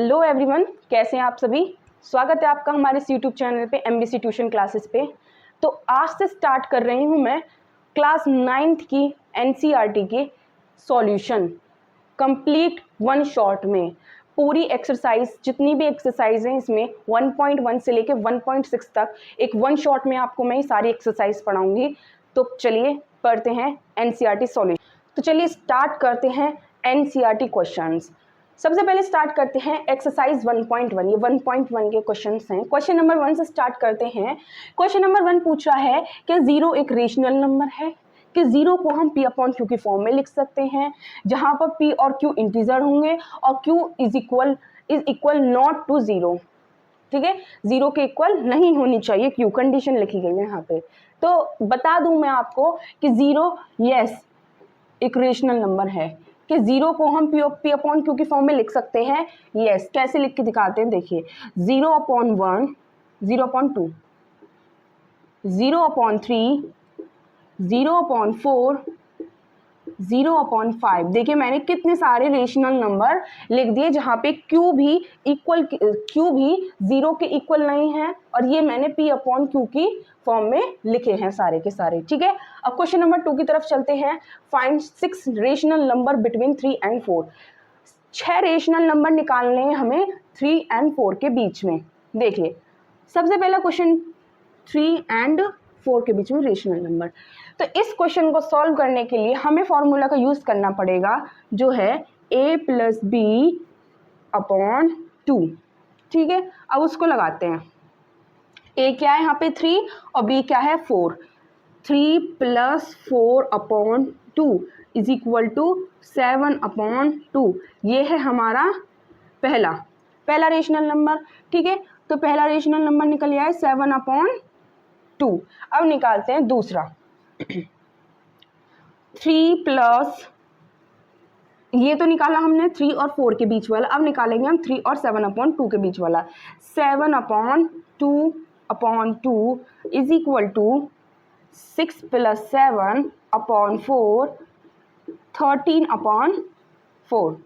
Hello everyone, कैसे हैं आप सभी। स्वागत है आपका हमारे इस यूट्यूब चैनल पे MBC ट्यूशन क्लासेस पे। तो आज से स्टार्ट कर रही हूँ मैं क्लास 9th की NCERT के सॉल्यूशन कंप्लीट वन शॉट में। पूरी एक्सरसाइज, जितनी भी एक्सरसाइज हैं इसमें 1.1 से लेके 1.6 तक एक वन शॉट में आपको मैं सारी एक्सरसाइज पढ़ाऊंगी। तो चलिए पढ़ते हैं NCERT सॉल्यूशन। तो चलिए स्टार्ट करते हैं NCERT क्वेश्चंस। सबसे पहले स्टार्ट करते हैं एक्सरसाइज 1.1। ये 1.1 के क्वेश्चंस हैं। क्वेश्चन नंबर 1 से स्टार्ट करते हैं। क्वेश्चन नंबर 1 पूछ रहा है कि 0 एक रेशनल नंबर है, कि 0 को हम P/Q की फॉर्म में लिख सकते हैं, जहां पर P और Q इंटीजर होंगे और Q is equal not to 0। ठीक है, 0 के इक्वल नहीं होनी चाहिए Q, कंडीशन लिखी गई है यहाँ पे। तो बता दूं मैं आपको कि 0 यस एक रेशनल नंबर है, कि 0 को हम P/Q की फॉर्म में लिख सकते हैं। यस, कैसे लिख के दिखाते हैं, देखिए 0/1, 0/2, 0/3, 0/4, 0/5। देखिए मैंने कितने सारे रेशनल नंबर लिख दिए जहाँ पे Q भी 0 के इक्वल नहीं है, और ये मैंने P/Q की फॉर्म में लिखे हैं सारे के सारे। ठीक है, अब क्वेश्चन नंबर 2 की तरफ चलते हैं। Find 6 rational number between 3 and 4। 6 rational number निकालने हैं हमें 3 and 4 के बीच में। देखिए सबसे पहला क्वेश्चन 3 and 4 के बीच में रेशनल नंबर। तो इस क्वेश्चन को सॉल्व करने के लिए हमें फॉर्मूला का यूज करना पड़ेगा, जो है a + b/2। ठीक है, अब उसको लगाते हैं। a क्या है यहाँ पे 3 और b क्या है 4। 3 + 4/2 इज इक्वल टू 7/2। ये है हमारा पहला रेशनल नंबर। ठीक है, तो पहला रेशनल नंबर निकल आया है 7/2। अब निकालते हैं दूसरा 3 प्लस, ये तो निकाला हमने 3 और 4 के बीच वाला। अब निकालेंगे हम 3 और 7/2 के बीच वाला। 7/2/2 इज इक्वल टू 6 + 7/4, 13/4।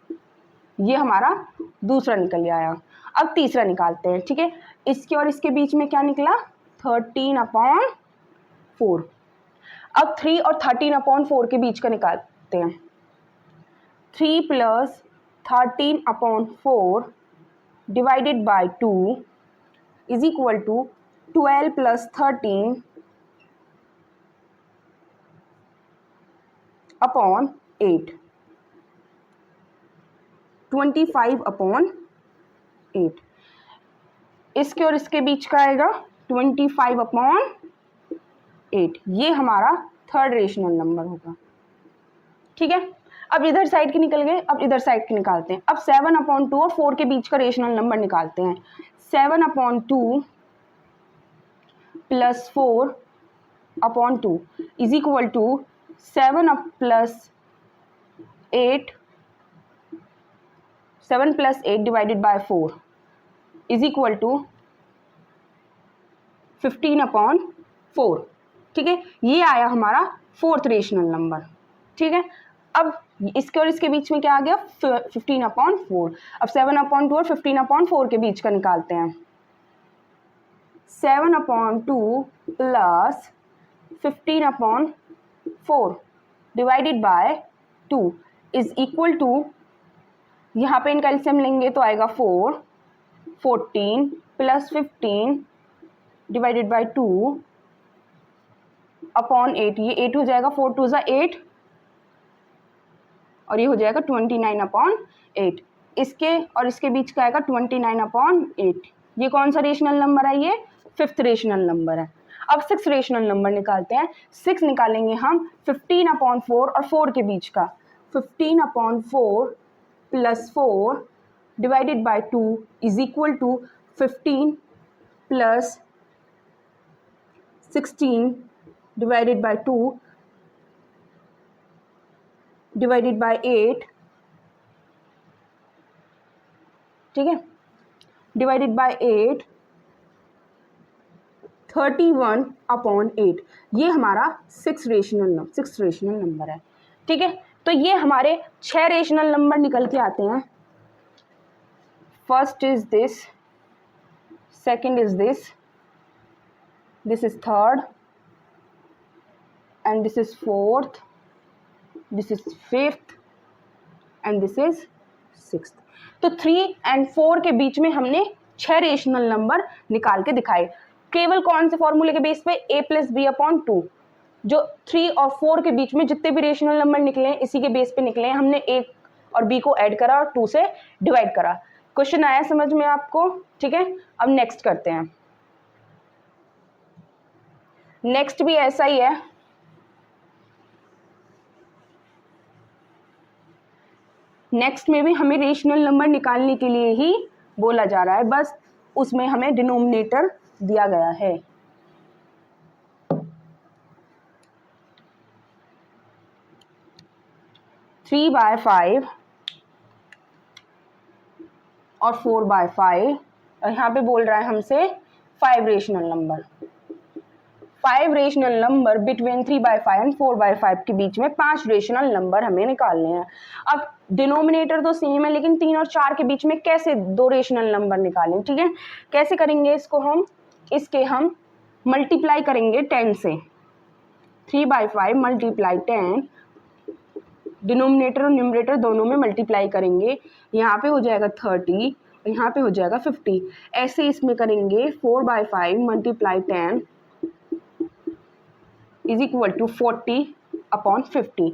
ये हमारा दूसरा निकल आया। अब तीसरा निकालते हैं। ठीक है, इसके और इसके बीच में क्या निकला 13/4। अब 3 और 13/4 के बीच का निकालते हैं। 3 + 13/4 divided by 2 is equal to 12 + 13/8, 25/8। इसके और इसके बीच का आएगा 25/8। ये हमारा थर्ड रेशनल नंबर होगा। ठीक है, अब इधर साइड के निकल गए, अब इधर साइड के निकालते हैं। अब 7/2 और 4 के बीच का रेशनल नंबर निकालते हैं। 7/2 + 4/2 is equal to 7 + 8 divided by 4 is equal to 15/4। ठीक है, ये आया हमारा फोर्थ रेशनल नंबर। ठीक है, अब इसके और इसके बीच में क्या आ गया 15/4। अब 7/2 और 15/4 के बीच का निकालते हैं। 7/2 + 15/4 divided by 2 is equal to, यहाँ पे इनका एलसीएम लेंगे तो आएगा 4, 14 + 15 डिवाइडेड बाय 2/8। ये 8 हो जाएगा, 4 2 = 8 और ये हो जाएगा 29/8। इसके और इसके बीच का आएगा 29/8। ये कौन सा रेशनल नंबर है, ये 5th रेशनल नंबर है। अब 6 रेशनल नंबर निकालते हैं। 6 निकालेंगे हम 15/4 और 4 के बीच का। 15/4 + 4 divided by 2 is equal to 15 + 16 divided by 2 divided by 8। ठीक है, डिवाइडेड बाय 8 31/8। ये हमारा 6 रेशनल नंबर है। ठीक है, तो ये हमारे 6 रेशनल नंबर निकल के आते हैं। First is this, second is this, this is third, and this is fourth, this is fifth, and this is sixth. तो 3 और 4 के बीच में हमने 6 रेशनल नंबर निकाल के दिखाए। केवल कौन से फॉर्मूले के बेस पे? a + b/2। जो 3 और 4 के बीच में जितने भी रेशनल नंबर निकले हैं इसी के बेस पे निकले हैं। हमने a और b को ऐड करा और 2 से डिवाइड करा। क्वेश्चन आया समझ में आपको? ठीक है, अब नेक्स्ट करते हैं। नेक्स्ट भी ऐसा ही है। नेक्स्ट में भी हमें रेशनल नंबर निकालने के लिए ही बोला जा रहा है, बस उसमें हमें डिनोमिनेटर दिया गया है। थ्री बाय 5 और 4/5, और यहाँ पे बोल रहा है हमसे 5 rational number. 5 rational number between 3/5 and 4/5 के बीच में 5 रेशनल नंबर हमें निकालने हैं। अब डिनोमिनेटर तो सेम है, लेकिन 3 और 4 के बीच में कैसे 2 रेशनल नंबर निकालें? ठीक है, कैसे करेंगे इसको? हम मल्टीप्लाई करेंगे 10 से। 3/5 मल्टीप्लाई 10, डिनोमिनेटर और न्यूमरेटर दोनों में मल्टीप्लाई करेंगे। यहाँ पे हो जाएगा 30, यहाँ पे हो जाएगा 50। ऐसे इसमें करेंगे 4/5 मल्टीप्लाई 10 इज इक्वल टू 40/50।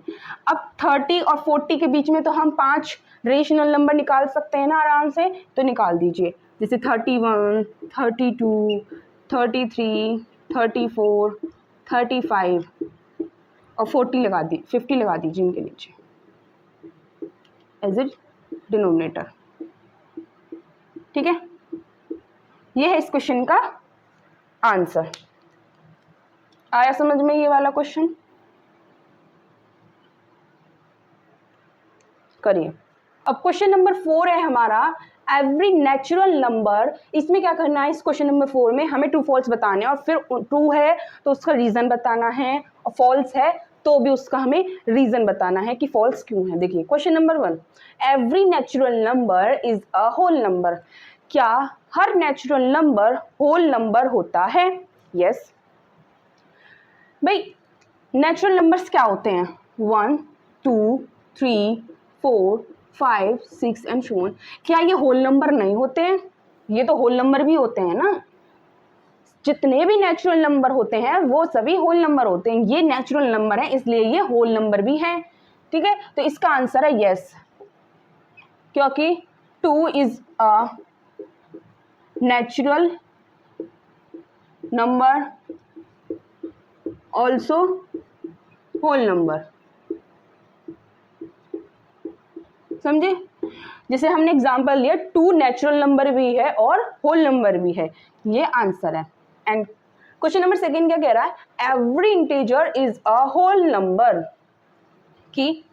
अब 30 और 40 के बीच में तो हम 5 रेशनल नंबर निकाल सकते हैं ना आराम से, तो निकाल दीजिए। जैसे 31, 32, 33, 34, 35 और 40 लगा दी, 50 लगा दीजिए इनके नीचे एज इट डिनोमिनेटर। ठीक है, ये है इस क्वेश्चन का आंसर। आया समझ में ये वाला क्वेश्चन? करिए। अब क्वेश्चन नंबर 4 है हमारा, एवरी नेचुरल नंबर। इसमें क्या करना है? इस क्वेश्चन नंबर 4 में हमें ट्रू फॉल्स बताने हैं, और फिर ट्रू है तो उसका रीजन बताना है, और फॉल्स है तो भी उसका हमें रीजन बताना है कि फॉल्स क्यों है। देखिए question number 1, every natural number is a whole number. क्या हर नेचुरल नंबर होल नंबर होता है? यस। भाई नेचुरल नंबर्स क्या होते हैं? 1, 2, 3, 4, 5, 6 एंड सो ऑन। क्या ये होल नंबर नहीं होते हैं? ये तो होल नंबर भी होते हैं ना। जितने भी नेचुरल नंबर होते हैं वो सभी होल नंबर होते हैं। ये नेचुरल नंबर है इसलिए ये होल नंबर भी हैं। ठीक है, तो इसका आंसर है यस, क्योंकि 2 is a natural number also whole number. समझे? जैसे हमने एग्जांपल लिया 2 नेचुरल नंबर भी है और होल नंबर भी है, ये आंसर है। एंड क्वेश्चन नंबर 2 क्या कह रहा है? Every integer is a whole number. कि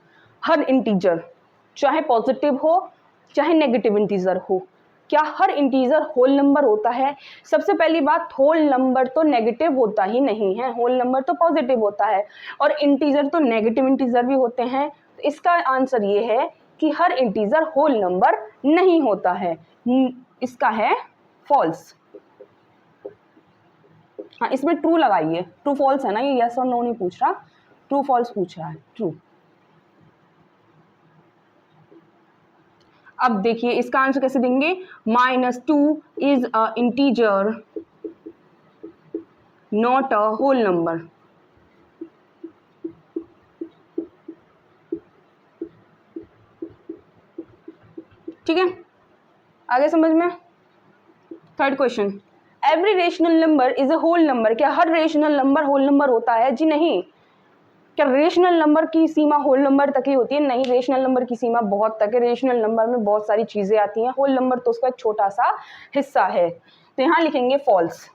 हर इंटीजर चाहे पॉजिटिव हो चाहे नेगेटिव इंटीजर हो, क्या हर इंटीजर होल नंबर होता है? सबसे पहली बात, होल नंबर तो नेगेटिव होता ही नहीं है, होल नंबर तो पॉजिटिव होता है, और इंटीजर तो नेगेटिव इंटीजर भी होते हैं। तो इसका आंसर ये है कि हर इंटीजर होल नंबर नहीं होता है। इसका है फॉल्स। हाँ, इसमें ट्रू लगाइए, ट्रू फॉल्स है ना, ये यस और नो नहीं पूछ रहा, ट्रू फॉल्स पूछ रहा है। ट्रू। अब देखिए इसका आंसर कैसे देंगे? -2 is a integer not a whole number. ठीक है, आगे समझ में? 3rd question, every rational number is a whole number. क्या हर रेशनल नंबर होल नंबर होता है? जी नहीं। क्या रेशनल नंबर की सीमा होल नंबर तक ही होती है? नहीं, रेशनल नंबर की सीमा बहुत तक है। रेशनल नंबर में बहुत सारी चीजें आती हैं, होल नंबर तो उसका एक छोटा सा हिस्सा है। तो यहां लिखेंगे फॉल्स।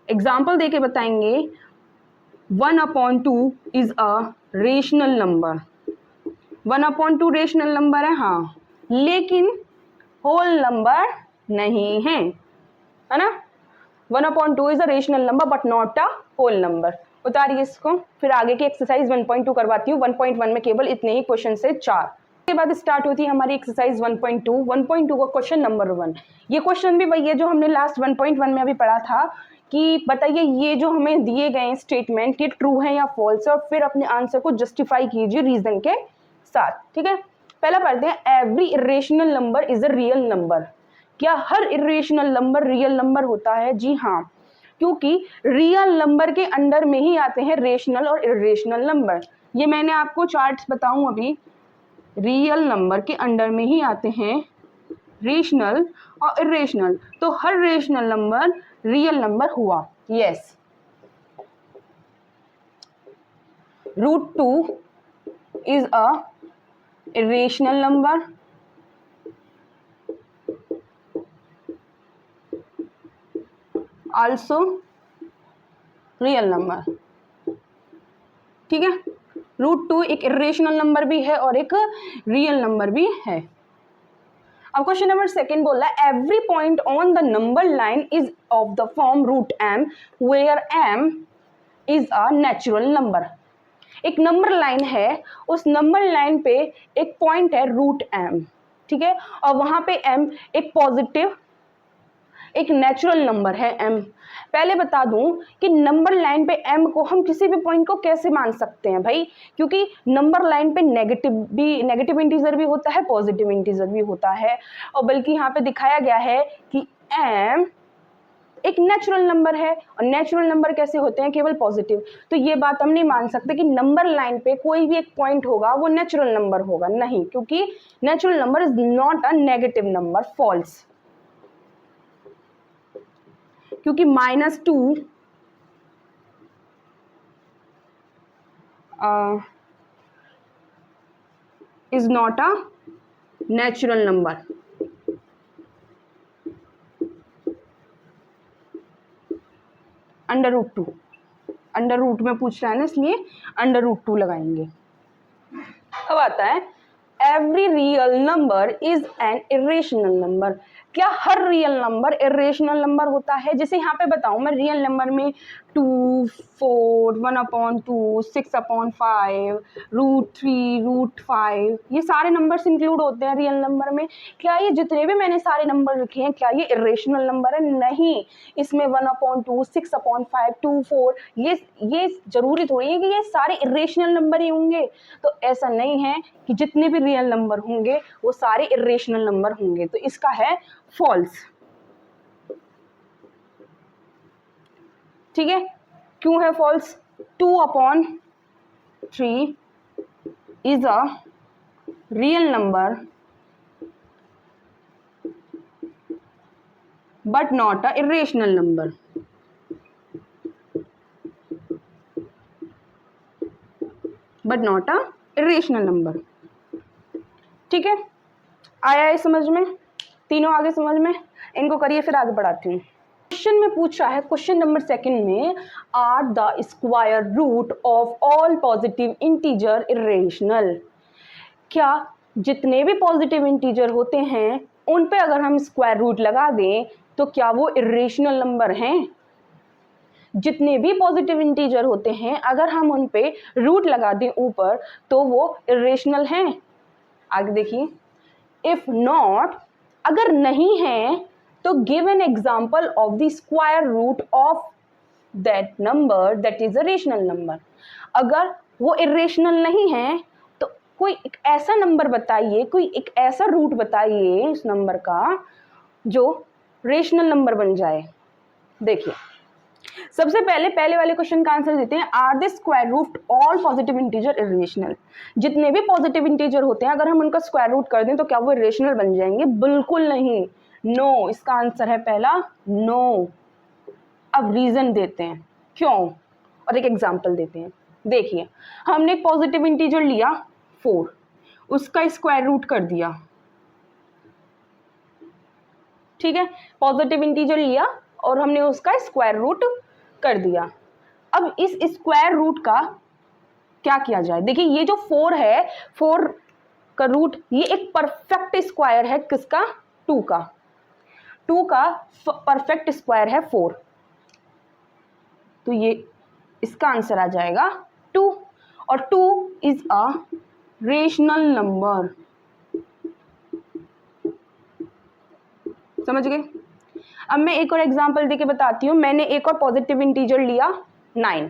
एग्जाम्पल देके बताएंगे 1/2 is a rational number. 1/2 rational number है, हाँ, लेकिन होल नंबर नहीं है ना। 1/2 is a rational number but not a whole number. उतारिए इसको। फिर आगे की एक्सरसाइज 1.2 करवाती हूँ। 1.1 में केवल इतने ही क्वेश्चन से 4। के बाद स्टार्ट होती है हमारी एक्सरसाइज 1.2 का क्वेश्चन नंबर 1। ये क्वेश्चन भी वही है जो हमने लास्ट 1.1 में अभी पढ़ा था कि बताइए ये जो हमें दिए गए स्टेटमेंट ये ट्रू है या फॉल्स है, और फिर अपने आंसर को जस्टिफाई कीजिए रीजन के साथ। ठीक है, पहला पढ़ते हैं, every irrational number is a real number. क्या हर इरेशनल नंबर रियल नंबर होता है? जी हाँ, क्योंकि रियल नंबर के अंडर में ही आते हैं रेशनल और इरेशनल नंबर। ये मैंने आपको चार्ट्स बताऊं अभी, रियल नंबर के अंडर में ही आते हैं रेशनल और इरेशनल, तो हर रेशनल नंबर रियल नंबर हुआ। Yes, √2 is a irrational number, also real number। ठीक है, √2 एक इरेशनल नंबर भी है और एक रियल नंबर भी है। अब क्वेश्चन नंबर 2 बोल रहा है, every point on the number line is of the form √m where m is a natural number. एक नंबर लाइन है, उस नंबर लाइन पे एक पॉइंट है √m, ठीक है, और वहां पे m एक पॉजिटिव एक नेचुरल नंबर है m। पहले बता दूं कि नंबर लाइन पे m को हम किसी भी पॉइंट को कैसे मान सकते हैं भाई, क्योंकि नंबर लाइन पे नेगेटिव इंटीजर भी होता है, पॉजिटिव इंटीजर भी होता है, और बल्कि यहाँ पे दिखाया गया है कि m एक नेचुरल नंबर है, और नेचुरल नंबर कैसे होते हैं? केवल पॉजिटिव। तो ये बात हम नहीं मान सकते कि नंबर लाइन पे कोई भी एक पॉइंट होगा वो नेचुरल नंबर होगा, नहीं, क्योंकि natural number is not a negative number, false. क्योंकि -2 is not a natural number. Under root में पूछ रहा है ना, इसलिए √2 लगाएंगे। अब आता है, every real number is an irrational number. क्या हर रियल नंबर इरेशनल नंबर होता है? जैसे यहाँ पे बताऊं मैं, रियल नंबर में 2, 4, 1/2, 6/5, √3, √5 ये सारे नंबर्स इंक्लूड होते हैं रियल नंबर में। क्या ये जितने भी मैंने सारे नंबर लिखे हैं क्या ये इरेशनल नंबर है? नहीं, इसमें 1/2, 6/5, 2, 4 ये जरूरी थोड़ी है कि ये सारे इरेशनल नंबर ही होंगे। तो ऐसा नहीं है कि जितने भी रियल नंबर होंगे वो सारे इरेशनल नंबर होंगे, तो इसका है फॉल्स। ठीक है, क्यों है false? 2/3 is a real number but not a irrational number. But not a irrational number. ठीक है, आया है समझ में? तीनों आगे समझ में? इनको करिए, फिर आगे बढ़ाती हूँ। क्वेश्चन में पूछा है, क्वेश्चन नंबर 2 में, are the square root of all positive integer irrational. क्या जितने भी पॉजिटिव इंटीजर होते हैं उन पे अगर हम स्क्वायर रूट लगा दें तो क्या वो इरेशनल नंबर हैं? जितने भी पॉजिटिव इंटीजर होते हैं अगर हम उन पे रूट लगा दें ऊपर तो वो इरेशनल हैं। आगे देखिए, इफ नॉट, अगर नहीं है तो give an example of the square root of that number that is a rational number. अगर वो इरेशनल नहीं है तो कोई एक ऐसा नंबर बताइए, कोई एक ऐसा रूट बताइए इस नंबर का जो रेशनल नंबर बन जाए। देखिए, सबसे पहले वाले क्वेश्चन का आंसर देते हैं, are the square root all positive integer irrational. जितने भी पॉजिटिव इंटीजर होते हैं अगर हम उनका स्क्वायर रूट कर दें तो क्या वो इरेशनल बन जाएंगे? बिल्कुल नहीं, नो। इसका आंसर है पहला, नो। अब रीजन देते हैं क्यों और एक एग्जांपल देते हैं। देखिए, हमने एक पॉजिटिव इंटीजर लिया 4, उसका स्क्वायर रूट कर दिया। ठीक है, पॉजिटिव इंटीजर लिया और हमने उसका स्क्वायर रूट कर दिया। अब इस स्क्वायर रूट का क्या किया जाए? देखिए, ये जो 4 है, 4 का रूट, ये एक परफेक्ट स्क्वायर है किसका? 2 का। 2 का परफेक्ट स्क्वायर है 4, तो ये इसका आंसर आ जाएगा 2। और 2 इज अ रेशनल नंबर। समझ गए। अब मैं एक और एग्जांपल देके बताती हूँ। मैंने एक और पॉजिटिव इंटीजर लिया 9,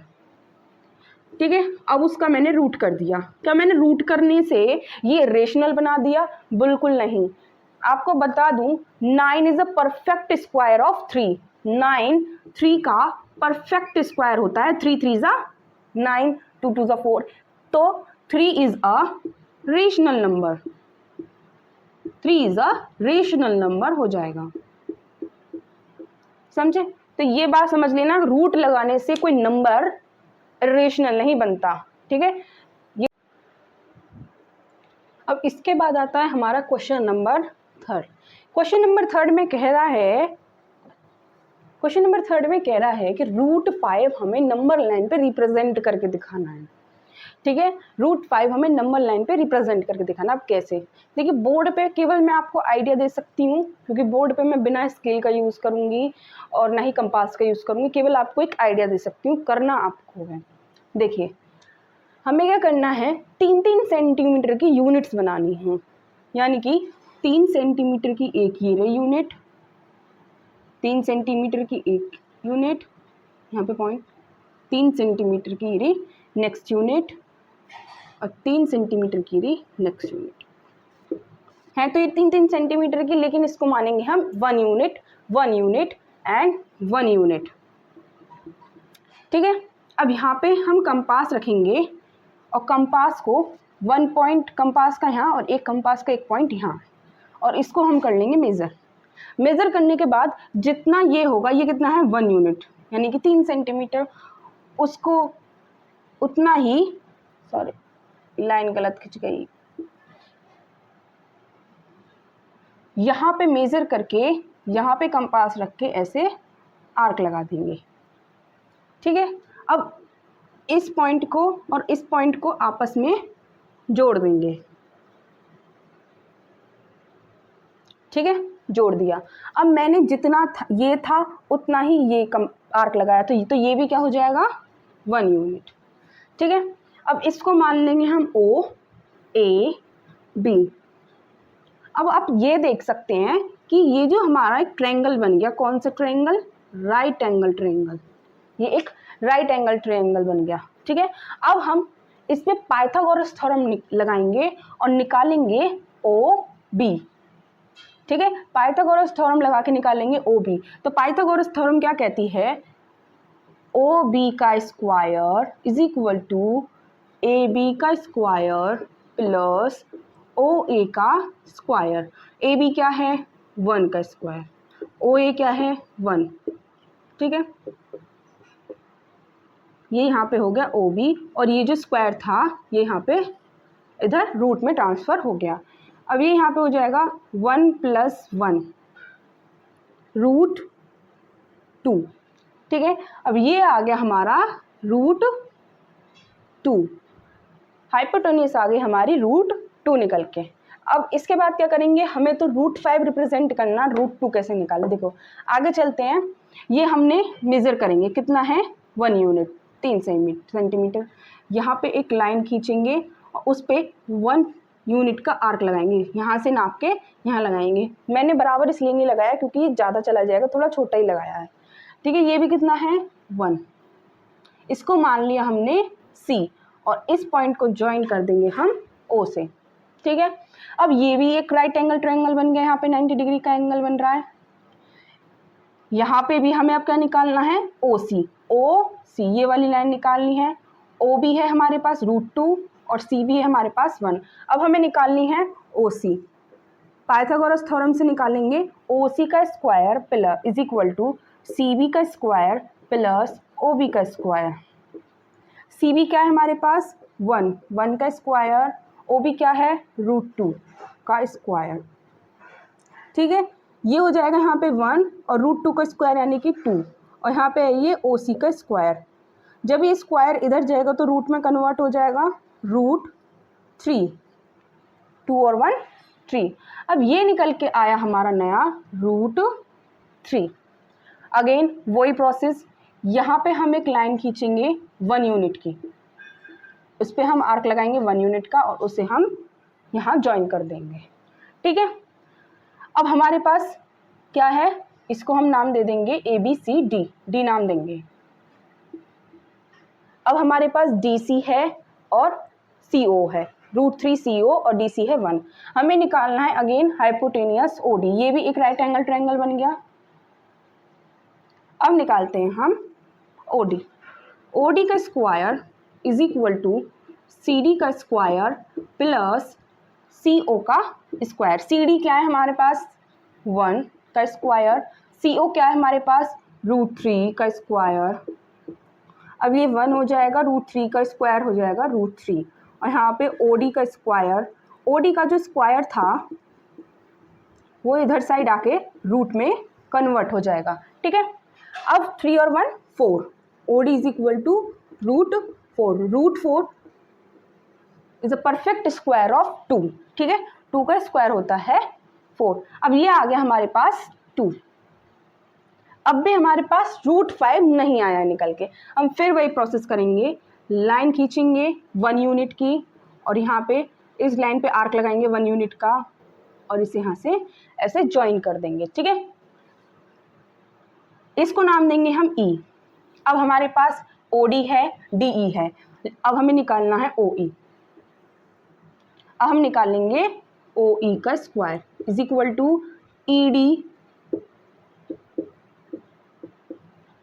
ठीक है। अब उसका मैंने रूट कर दिया। क्या मैंने रूट करने से ये रेशनल बना दिया? बिल्कुल नहीं। आपको बता दूं 9 is a perfect square of 3। 9 3 का परफेक्ट स्क्वायर होता है। 3 3 जा 9, 2 2 जा 4, तो 3 is a rational number. 3 is a rational number हो जाएगा। समझे? तो ये बात समझ लेना, रूट लगाने से कोई नंबर रेशनल नहीं बनता, ठीक है। ये अब इसके बाद आता है हमारा क्वेश्चन नंबर 3। क्वेश्चन नंबर 3 में कह रहा है कि रूट 5 हमें नंबर लाइन पे रिप्रेजेंट करके दिखाना है, ठीक है। रूट 5 हमें नंबर लाइन पे रिप्रेजेंट करके दिखाना। अब कैसे? देखिए, बोर्ड पे केवल मैं आपको आइडिया दे सकती हूँ, क्योंकि बोर्ड पे मैं बिना स्केल का यूज़ करूँगी और ना ही कंपास का यूज़ करूँगी। केवल आपको एक आइडिया दे सकती हूँ, करना आपको है। देखिए, हमें क्या करना है, 3-3 सेंटीमीटर की यूनिट्स बनानी है। यानी कि 3 सेंटीमीटर की एक ये रही यूनिट, 3 सेंटीमीटर की एक यूनिट, यहाँ पे पॉइंट, 3 सेंटीमीटर की रही नेक्स्ट यूनिट, और 3 सेंटीमीटर की रही नेक्स्ट यूनिट है। तो ये 3-3 सेंटीमीटर की, लेकिन इसको मानेंगे हम 1 यूनिट, 1 यूनिट एंड 1 यूनिट, ठीक है। अब यहाँ पे हम कंपास रखेंगे और कंपास को 1 पॉइंट कंपास का यहाँ और एक कंपास का एक पॉइंट यहाँ, और इसको हम कर लेंगे मेज़र करने के बाद जितना ये होगा, ये कितना है 1 यूनिट, यानी कि 3 सेंटीमीटर, उसको उतना ही, सॉरी लाइन गलत खिंच गई, यहाँ पे मेज़र करके यहाँ पे कंपास रख के ऐसे आर्क लगा देंगे, ठीक है। अब इस पॉइंट को और इस पॉइंट को आपस में जोड़ देंगे, ठीक है, जोड़ दिया। अब मैंने जितना ये था उतना ही ये आर्क लगाया, तो ये भी क्या हो जाएगा 1 यूनिट, ठीक है। अब इसको मान लेंगे हम O A B। अब आप ये देख सकते हैं कि ये जो हमारा एक ट्रायंगल बन गया, कौन सा ट्रायंगल? Right angle triangle. ये एक राइट एंगल ट्रायंगल बन गया, ठीक है। अब हम इस पे पाइथागोरस थ्योरम लगाएंगे और निकालेंगे OB, ठीक है। पाइथागोरस थ्योरम लगा के निकालेंगे OB। तो पाइथागोरस थ्योरम क्या कहती है? OB का square is equal to AB का स्क्वायर प्लस OA का स्क्वायर। AB क्या है? 1 का स्क्वायर, OA क्या है? 1, ठीक है। ये यहाँ पे हो गया OB, और ये जो स्क्वायर था ये यहाँ पे इधर रूट में ट्रांसफ़र हो गया। अब ये यहाँ पे हो जाएगा 1 + 1 √2, ठीक है। अब ये आ गया हमारा √2, हाइपोटेन्यूस आ गई हमारी √2 निकल के। अब इसके बाद क्या करेंगे, हमें तो √5 रिप्रेजेंट करना, √2 कैसे निकाले? देखो आगे चलते हैं। ये हमने मेज़र करेंगे, कितना है 1 यूनिट, 3 सेंटीमीटर। यहाँ पे एक लाइन खींचेंगे और उस पर 1 यूनिट का आर्क लगाएंगे, यहाँ से नाप के यहाँ लगाएंगे। मैंने बराबर इसलिए नहीं लगाया क्योंकि ये ज़्यादा चला जाएगा, थोड़ा छोटा ही लगाया है, ठीक है। ये भी कितना है 1, इसको मान लिया हमने C, और इस पॉइंट को ज्वाइन कर देंगे हम O से, ठीक है। अब ये भी एक राइट एंगल ट्रायंगल बन गया, यहाँ पे 90 डिग्री का एंगल बन रहा है। यहाँ पे भी हमें अब क्या निकालना है? OC ये वाली लाइन निकालनी है। OB है हमारे पास √2 और C भी है हमारे पास 1। अब हमें निकालनी है OC। पाइथागोरस थ्योरम से निकालेंगे OC का square plus is equal to CB का स्क्वायर प्लस OB का स्क्वायर। CB क्या है हमारे पास? 1 का स्क्वायर, OB क्या है? √2 का स्क्वायर, ठीक है। ये हो जाएगा यहाँ पे 1 और √2 का स्क्वायर यानी कि 2, और यहाँ पे है ये OC का स्क्वायर। जब ये स्क्वायर इधर जाएगा तो रूट में कन्वर्ट हो जाएगा √3, 2 और 1 3। अब ये निकल के आया हमारा नया √3। अगेन वही प्रोसेस, यहाँ पे हम एक लाइन खींचेंगे 1 यूनिट की, उस पर हम आर्क लगाएंगे 1 यूनिट का और उसे हम यहाँ ज्वाइन कर देंगे, ठीक है। अब हमारे पास क्या है, इसको हम नाम दे देंगे ABCD, डी नाम देंगे। अब हमारे पास DC है और CO है, √3 CO और DC है 1। हमें निकालना है अगेन हाइपोटेनियस OD, ये भी एक राइट एंगल ट्रायंगल बन गया। अब निकालते हैं हम OD। OD का square is equal to CD का स्क्वायर प्लस CO का स्क्वायर। CD क्या है हमारे पास 1 का स्क्वायर, CO क्या है हमारे पास √3 का स्क्वायर। अब ये 1 हो जाएगा, √3 का स्क्वायर हो जाएगा √3, और यहाँ पे OD का स्क्वायर, OD का जो स्क्वायर था वो इधर साइड आके रूट में कन्वर्ट हो जाएगा। ठीक है, अब 3 और 1 4, OD is equal to √4, √4 is a perfect square of 2। ठीक है, 2 का स्क्वायर होता है 4। अब ये आ गया हमारे पास 2। अब भी हमारे पास √5 नहीं आया निकल के, हम फिर वही प्रोसेस करेंगे, लाइन खींचेंगे 1 यूनिट की, और यहाँ पे इस लाइन पे आर्क लगाएंगे 1 यूनिट का, और इसे यहाँ से ऐसे ज्वाइन कर देंगे। ठीक है, इसको नाम देंगे हम E। अब हमारे पास OD है, DE है, अब हमें निकालना है OE। अब हम निकालेंगे OE का square is equal to ED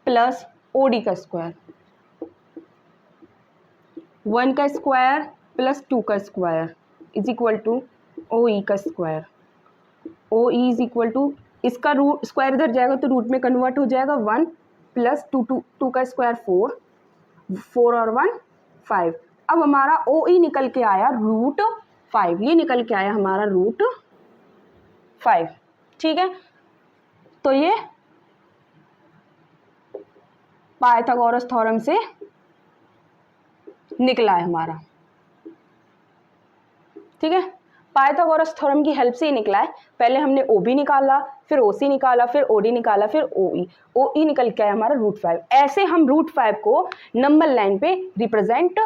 plus OD का स्क्वायर, 1 का स्क्वायर प्लस 2 का square is equal to OE का square. OE is equal to, इसका रूट स्क्वायर इधर जाएगा तो रूट में कन्वर्ट हो जाएगा 1 प्लस 2 का स्क्वायर 4 और 1 5। अब हमारा OE निकल के आया √5, ये निकल के आया हमारा √5। ठीक है, तो ये पाइथागोरस थ्योरम से निकला है हमारा। ठीक है, पाइथागोरस थ्योरम की हेल्प से ही निकला है। पहले हमने OB निकाला, फिर OC निकाला, फिर OD निकाला, फिर OE निकल के आया हमारा √5। ऐसे हम √5 को नंबर लाइन पे रिप्रेजेंट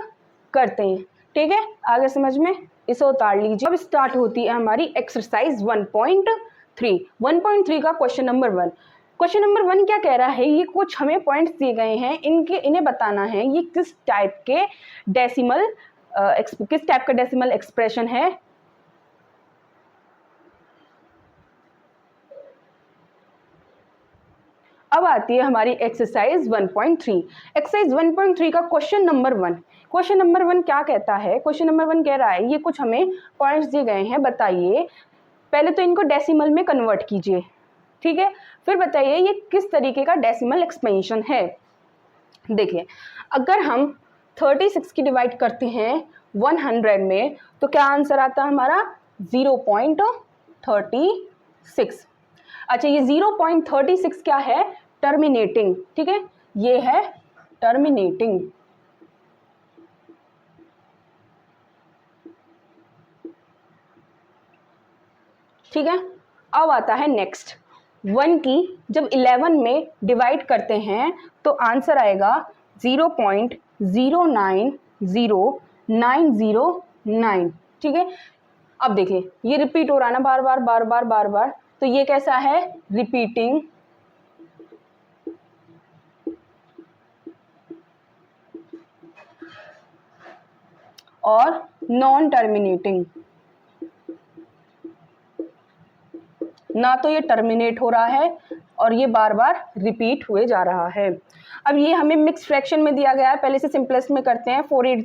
करते हैं। ठीक है, आगे समझ में, इसे उतार लीजिए। अब स्टार्ट होती है हमारी एक्सरसाइज 1.3। 1.3 का क्वेश्चन नंबर 1। क्वेश्चन नंबर 1 क्या कह रहा है, ये कुछ हमें पॉइंट्स दिए गए हैं, इन्हें बताना है ये किस टाइप के डेसिमल किस टाइप का डेसिमल एक्सप्रेशन है। अब आती है हमारी एक्सरसाइज 1.3। एक्सरसाइज 1.3 का क्वेश्चन नंबर 1। क्वेश्चन नंबर 1 क्या कहता है, क्वेश्चन नंबर 1 कह रहा है ये कुछ हमें पॉइंट्स दिए गए हैं, बताइए, पहले तो इनको डेसिमल में कन्वर्ट कीजिए। ठीक है, फिर बताइए ये किस तरीके का डेसिमल एक्सपेंशन है। देखिए, अगर हम 36 की डिवाइड करते हैं 100 में तो क्या आंसर आता है हमारा 0.36। अच्छा, ये 0.36 क्या है, टर्मिनेटिंग। ठीक है, ये है टर्मिनेटिंग। ठीक है, अब आता है नेक्स्ट, 1 की जब 11 में डिवाइड करते हैं तो आंसर आएगा 0.090909। ठीक है, अब देखिए ये रिपीट हो रहा है ना बार बार, तो ये कैसा है, रिपीटिंग। और नॉन टर्मिनेटिंग, ना तो ये टर्मिनेट हो रहा है और ये बार बार रिपीट हुए जा रहा है। अब ये हमें मिक्स फ्रैक्शन में दिया गया है, पहले से सिंपलेस्ट में करते हैं। 4 8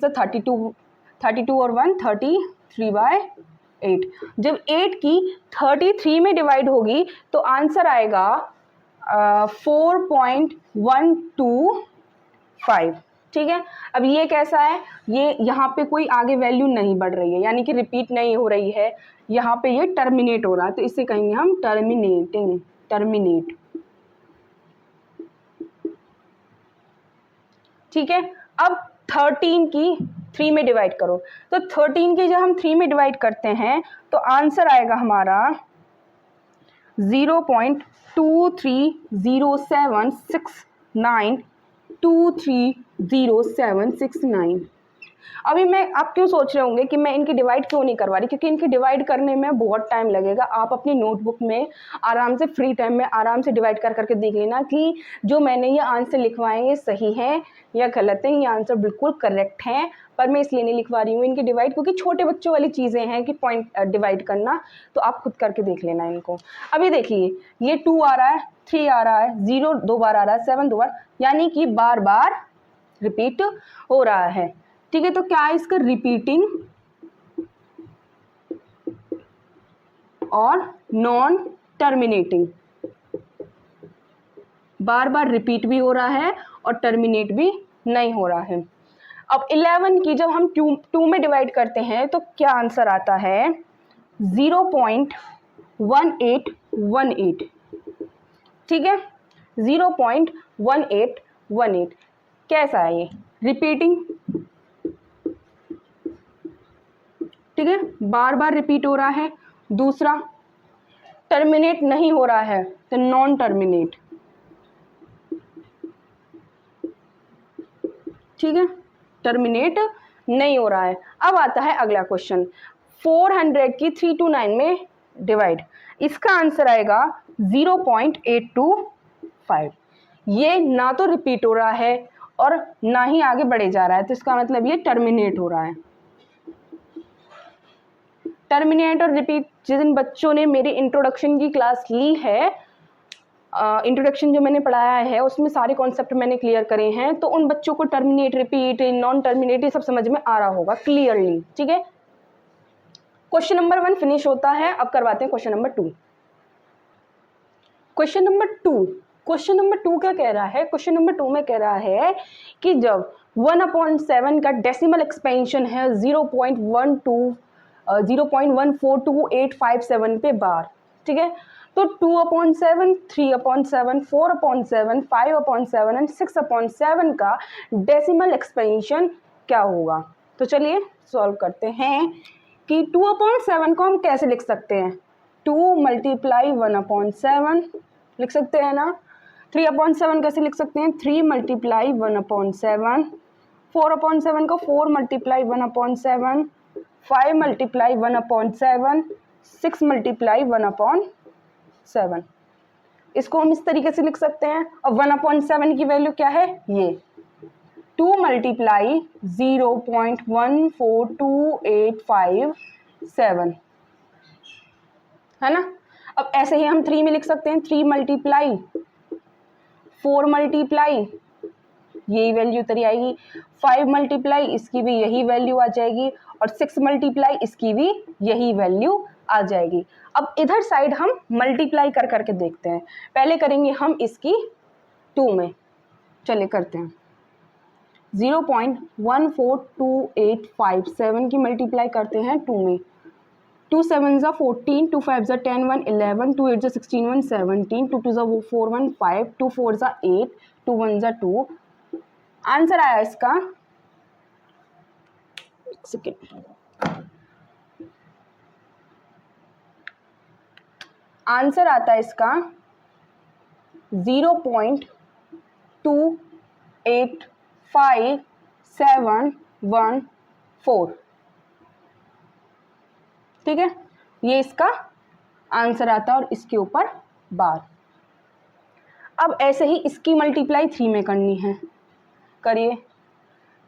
32 और 1 33/8। जब 8 की 33 में डिवाइड होगी तो आंसर आएगा 4.125। ठीक है, अब ये कैसा है, ये यहाँ पे कोई आगे वैल्यू नहीं बढ़ रही है, यानी कि रिपीट नहीं हो रही है, यहाँ पे ये टर्मिनेट हो रहा है, तो इसे कहेंगे हम टर्मिनेटिंग, टर्मिनेट। ठीक है, अब 13 की 3 में डिवाइड करो, तो 13 की जब हम 3 में डिवाइड करते हैं तो आंसर आएगा हमारा 0.230769, 230769। अभी मैं, आप क्यों सोच रहे होंगे कि मैं इनकी डिवाइड क्यों नहीं करवा रही, क्योंकि इनकी डिवाइड करने में बहुत टाइम लगेगा। आप अपनी नोटबुक में आराम से फ्री टाइम में आराम से डिवाइड कर करके देख लेना कि जो मैंने ये आंसर लिखवाए ये सही हैं या गलत हैं। ये आंसर बिल्कुल करेक्ट हैं, पर मैं इसलिए नहीं लिखवा रही हूँ इनकी डिवाइड, क्योंकि छोटे बच्चों वाली चीज़ें हैं कि पॉइंट डिवाइड करना, तो आप खुद करके देख लेना इनको। अभी देखिए ये 2 आ रहा है, 3 आ रहा है, 0 2 बार आ रहा है, 7 2 बार, यानी कि बार बार रिपीट हो रहा है। ठीक है, तो क्या है इसका, रिपीटिंग और नॉन टर्मिनेटिंग। बार बार रिपीट भी हो रहा है और टर्मिनेट भी नहीं हो रहा है। अब 11 की जब हम 2 में डिवाइड करते हैं तो क्या आंसर आता है, 0.1818। ठीक है, 0.1818। कैसा है ये, रिपीटिंग, ठीक है, बार बार रिपीट हो रहा है। दूसरा, टर्मिनेट नहीं हो रहा है तो नॉन टर्मिनेट। ठीक है, टर्मिनेट नहीं हो रहा है। अब आता है अगला क्वेश्चन, 400 की 3 to 9 में डिवाइड, इसका आंसर आएगा 0.825। ये ना तो रिपीट हो रहा है और ना ही आगे बढ़े जा रहा है, तो इसका मतलब ये टर्मिनेट हो रहा है। टर्मिनेट और रिपीट, जिन बच्चों ने मेरी इंट्रोडक्शन की क्लास ली है, इंट्रोडक्शन जो मैंने पढ़ाया है उसमें सारे कॉन्सेप्ट मैंने क्लियर करे हैं, तो उन बच्चों को टर्मिनेट, रिपीट, नॉन टर्मिनेट ये सब समझ में आ रहा होगा क्लियरली। ठीक है, क्वेश्चन नंबर 1 फिनिश होता है। अब करवाते हैं क्वेश्चन नंबर 2। क्वेश्चन नंबर 2 क्या कह रहा है, क्वेश्चन नंबर 2 में कह रहा है कि जब 1/7 का डेसिमल एक्सपेंशन है 0.14285 पे बार। ठीक है, तो 2/7, 3/7, 4/7, 5/7 एंड 6/7 का डेसिमल एक्सपेंशन क्या होगा। तो चलिए सॉल्व करते हैं कि 2/7 को हम कैसे लिख सकते हैं, 2 × 1/7 लिख सकते हैं ना। 3/7 कैसे लिख सकते हैं, 3 × 1/7, 4/7 को 4 × 1/7, 5 × 1/7, 6 × 1/7। इसको हम इस तरीके से लिख सकते हैं। और 1/7 की वैल्यू क्या है, ये 2 × 0.14285 है ना। अब ऐसे ही हम 3 में लिख सकते हैं, 3 × 4 × यही वैल्यू उतरी आएगी, 5 × इसकी भी यही वैल्यू आ जाएगी, और 6 × इसकी भी यही वैल्यू आ जाएगी। अब इधर साइड हम मल्टीप्लाई कर करके देखते हैं। पहले करेंगे हम इसकी 2 में, चलिए करते हैं। 0.14285 की मल्टीप्लाई करते हैं 2 में। 2 7 ज़ा 14, 2 5 ज़ा 10, 1 11, 2 8 ज़ा 16, 1 17, 2 2 ज़ा 4, 1 5, 2 4 ज़ा 8, 2 1 ज़ा 2। आंसर आया इसका, एक सेकेंड, आंसर आता है इसका 0.285714। ठीक है, ये इसका आंसर आता है और इसके ऊपर बार। अब ऐसे ही इसकी मल्टीप्लाई 3 में करनी है, करिए।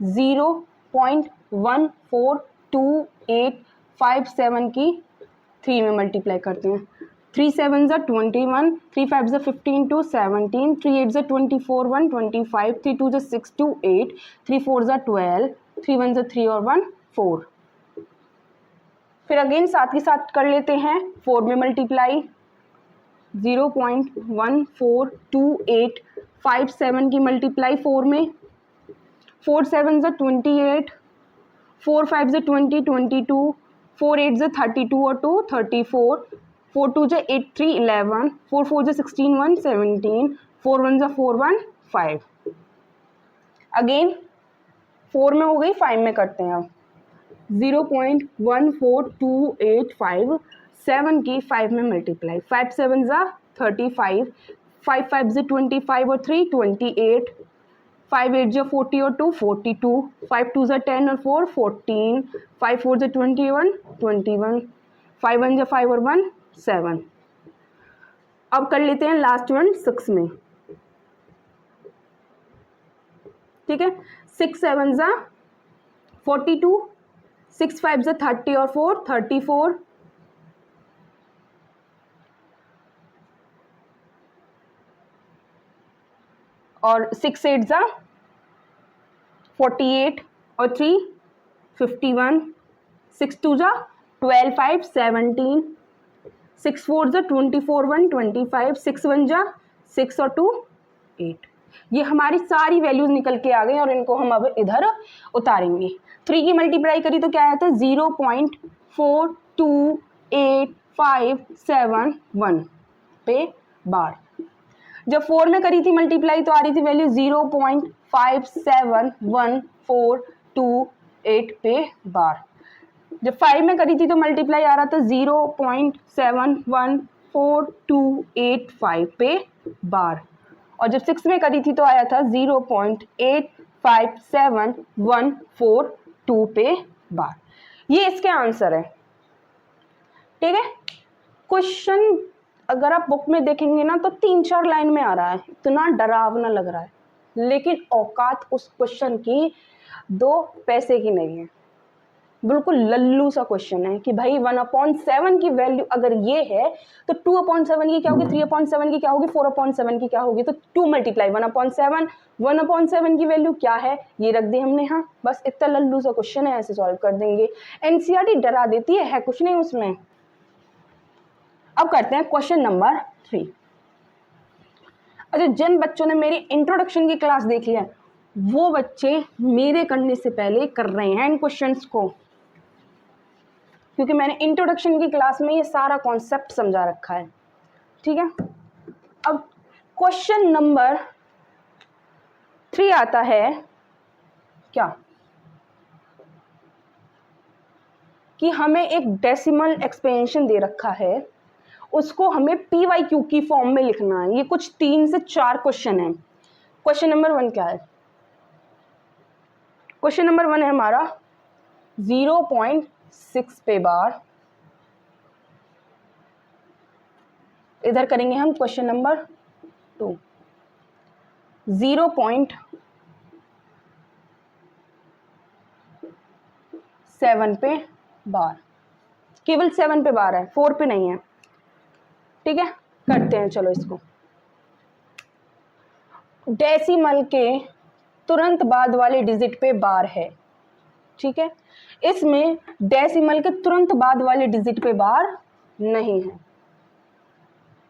0.14285 की 3 में मल्टीप्लाई करते हैं। 3 7 ज़ा 21, 3 5 ज़ा 15, 2 17, 3 8 ज़ा 24, 1 25, 3 2 ज़ा 6, 2 8, 3 4 ज़ा 12, 3 1 ज़ा 3 और 1 4। फिर अगेन साथ ही साथ कर लेते हैं 4 में मल्टीप्लाई। 0.14285 की मल्टीप्लाई 4 में। 4 7 ज़ा 28, 4 5 ज़ा 20, 22, 4 8 ज़ा 32 और 2 34, 4 2 ज़ा 8 3 11, 4 4 ज़ा 16 1 17, 4 1 ज़ा 4 1 5। अगेन 4 में हो गई, 5 में करते हैं अब। 0.14285 7 की 5 में मल्टीप्लाई। 5 7 ज़ा 35, 5 5 ज़ा 25 और 3 28, 5 8 जो 40 और 2 42, 5 2 जो 10 और 4 14, 5 4 जो 21 21, 5 1 जो 5 और 1 7। अब कर लेते हैं लास्ट वन 6 में, ठीक है। 6 7 जा 42, 6 5 जा 30 और 4 34, और 6 8 जा 48 और 3 51, 6 2 जा 12 5 17, 6 4 जा 24 1 25, 6 1 जा 6 और 2 8। ये हमारी सारी वैल्यूज निकल के आ गई और इनको हम अब इधर उतारेंगे। 3 की मल्टीप्लाई करी तो क्या आया था 0.42857 पे बार। जब 4 में करी थी मल्टीप्लाई तो आ रही थी वैल्यू 0.571428 पे बार। जब 5 में करी थी तो मल्टीप्लाई आ रहा था 0.714285 पे बार, और जब 6 में करी थी तो आया था 0.857142 पे बार। ये इसके आंसर है, ठीक है। क्वेश्चन अगर आप बुक में देखेंगे ना तो 3-4 लाइन में आ रहा है, इतना डरावना लग रहा है, लेकिन औकात उस क्वेश्चन की 2 पैसे की नहीं है। बिल्कुल लल्लू सा क्वेश्चन है कि भाई 1/7 की वैल्यू अगर ये है तो 2/7 की क्या होगी, 3/7 की क्या होगी, 4/7 की क्या होगी। तो 2 मल्टीप्लाई 1/7, 1/7 की वैल्यू क्या है ये रख दी हमने। हाँ बस इतना लल्लू सा क्वेश्चन है, ऐसे सॉल्व कर देंगे। एनसीईआरटी डरा देती है कुछ नहीं उसमें। अब करते हैं क्वेश्चन नंबर 3। अच्छा, जिन बच्चों ने मेरी इंट्रोडक्शन की क्लास देख लिया वो बच्चे मेरे करने से पहले कर रहे हैं इन क्वेश्चंस को, क्योंकि मैंने इंट्रोडक्शन की क्लास में ये सारा कॉन्सेप्ट समझा रखा है, ठीक है। अब क्वेश्चन नंबर 3 आता है क्या कि हमें एक डेसिमल एक्सपेंशन दे रखा है, उसको हमें PYQ की फॉर्म में लिखना है। ये कुछ 3 से 4 क्वेश्चन है। क्वेश्चन नंबर 1 क्या है? क्वेश्चन नंबर 1 है हमारा 0.6 पे बार। इधर करेंगे हम क्वेश्चन नंबर 2 0.7 पे बार। केवल 7 पे बार है, 4 पे नहीं है, ठीक है। करते हैं चलो इसको। डेसिमल के तुरंत बाद वाले डिजिट पे बार है, ठीक है। इसमें डेसिमल के तुरंत बाद वाले डिजिट पे बार नहीं है।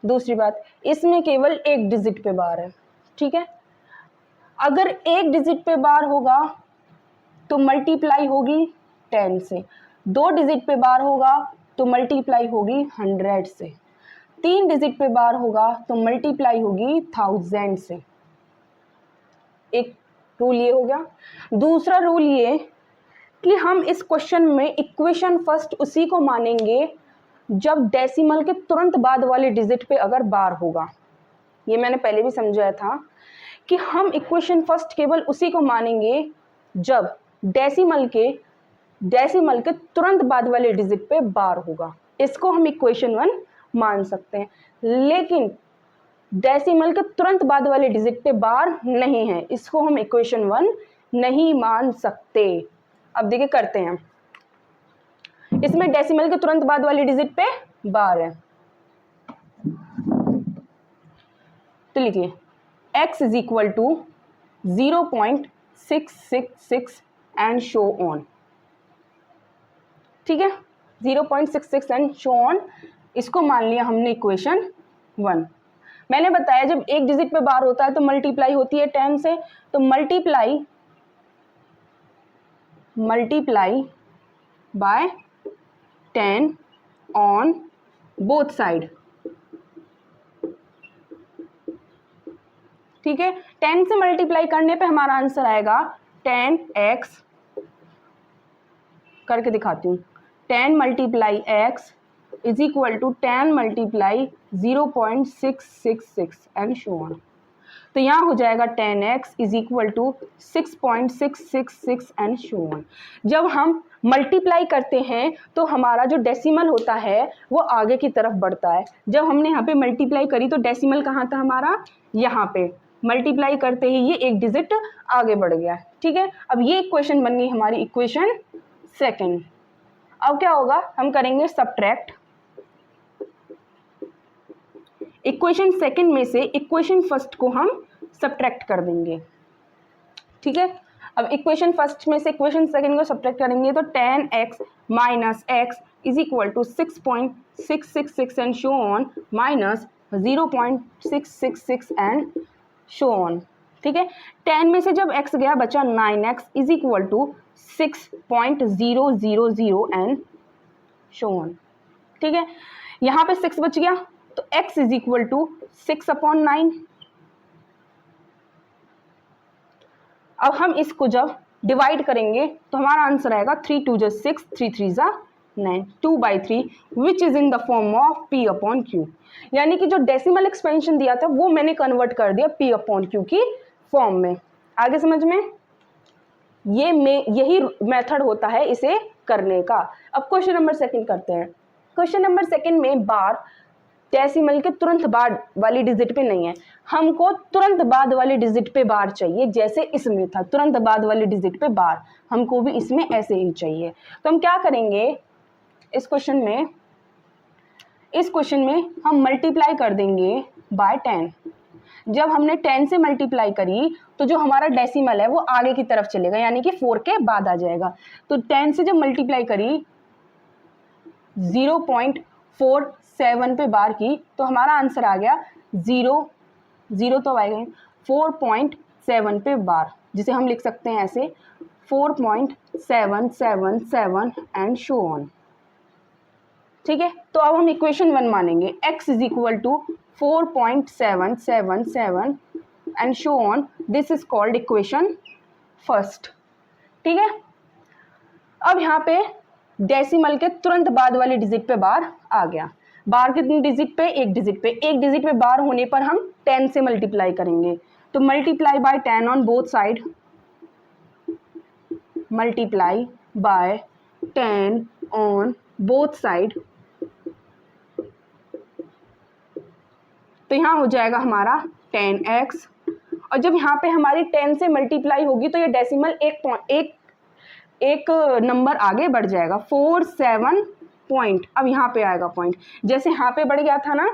दूसरी बात, इसमें केवल एक डिजिट पे बार है, ठीक है। अगर एक डिजिट पे बार होगा तो मल्टीप्लाई होगी 10 से, 2 डिजिट पे बार होगा तो मल्टीप्लाई होगी 100 से, 3 डिजिट पे बार होगा तो मल्टीप्लाई होगी 1000 से। एक रूल ये हो गया। दूसरा रूल ये कि हम इस क्वेश्चन में इक्वेशन फर्स्ट उसी को मानेंगे जब डेसिमल के तुरंत बाद वाले डिजिट पे अगर बार होगा। ये मैंने पहले भी समझाया था कि हम इक्वेशन फर्स्ट केवल उसी को मानेंगे जब डेसिमल के तुरंत बाद वाले डिजिट पे बार होगा। इसको हम इक्वेशन 1 मान सकते हैं, लेकिन डेसिमल के तुरंत बाद वाले डिजिट पे बार नहीं है, इसको हम इक्वेशन 1 नहीं मान सकते। अब देखिए करते हैं, इसमें डेसिमल के तुरंत बाद वाले डिजिट पे बार है, तो लिखिए x is equal to 0.666 and so on, ठीक है। 0.66 एंड शो ऑन, इसको मान लिया हमने इक्वेशन 1। मैंने बताया जब एक डिजिट पे बार होता है तो मल्टीप्लाई होती है 10 से, तो multiply by 10 on both side, ठीक है। 10 से मल्टीप्लाई करने पे हमारा आंसर आएगा 10x, करके दिखाती हूँ, 10 multiply x is equal to 10 multiply 0.666 and so on. तो यहाँ हो जाएगा 10x is equal to 6.666 and so on. जब हम मल्टीप्लाई करते हैं तो हमारा जो डेसिमल होता है वो आगे की तरफ बढ़ता है। जब हमने यहाँ पे मल्टीप्लाई करी तो डेसिमल कहाँ था हमारा, यहाँ पे। मल्टीप्लाई करते ही ये एक डिजिट आगे बढ़ गया। ठीक है, अब ये इक्वेशन बन गई हमारी इक्वेशन सेकेंड। अब क्या होगा, हम करेंगे सब्ट्रैक्ट। इक्वेशन सेकेंड में से इक्वेशन फर्स्ट को हम सब्ट्रैक्ट कर देंगे। ठीक है, अब इक्वेशन फर्स्ट में से इक्वेशन सेकेंड को सब्ट्रैक्ट करेंगे तो 10x minus x is equal to 6.666 and so on minus 0.666 and so on. ठीक है, 10 में से जब x गया बचा 9x is equal to 6.000 and so on. ठीक है, यहाँ पे 6 बच गया तो x इज इक्वल टू 6/9। अब हम इसको जब डिवाइड करेंगे तो हमारा आंसर आएगा 3 2 6 3 3 9 2/3 which is in the form of p/q। यानी कि जो डेसिमल एक्सपेंशन दिया था वो मैंने कन्वर्ट कर दिया p/q की फॉर्म में। आगे समझ में, यही मेथड होता है इसे करने का। अब क्वेश्चन नंबर सेकंड करते हैं। क्वेश्चन नंबर सेकंड में बार डेसिमल के तुरंत बाद वाली डिजिट पे नहीं है, हमको तुरंत बाद वाली डिजिट पे बार चाहिए। जैसे इसमें था तुरंत बाद वाली डिजिट पे बार, हमको भी इसमें ऐसे ही चाहिए। तो हम क्या करेंगे, इस क्वेश्चन में हम मल्टीप्लाई कर देंगे बाय 10। जब हमने 10 से मल्टीप्लाई करी तो जो हमारा डेसिमल है वो आगे की तरफ चलेगा, यानी कि 4 के बाद आ जाएगा। तो 10 से जब मल्टीप्लाई करी 0.47 पे बार की तो हमारा आंसर आ गया 0 तो आएगा 4.7 पे बार, जिसे हम लिख सकते हैं ऐसे 4.777 एंड शो ऑन। ठीक है, तो अब हम इक्वेशन 1 मानेंगे, x is equal to 4.777 and so on. This is called equation first. ठीक है, अब यहाँ पे डेसिमल के तुरंत बाद वाली डिजिट पे बार आ गया। बार कितनी डिजिट पे, एक डिजिट पे। एक डिजिट पे बार होने पर हम 10 से मल्टीप्लाई करेंगे, तो multiply by 10 on both side, multiply by 10 on both side. तो यहाँ हो जाएगा हमारा 10x, और जब यहाँ पे हमारी 10 से मल्टीप्लाई होगी तो ये डेसिमल एक नंबर आगे बढ़ जाएगा 47 पॉइंट। अब यहाँ पे आएगा पॉइंट, जैसे यहाँ पे बढ़ गया था ना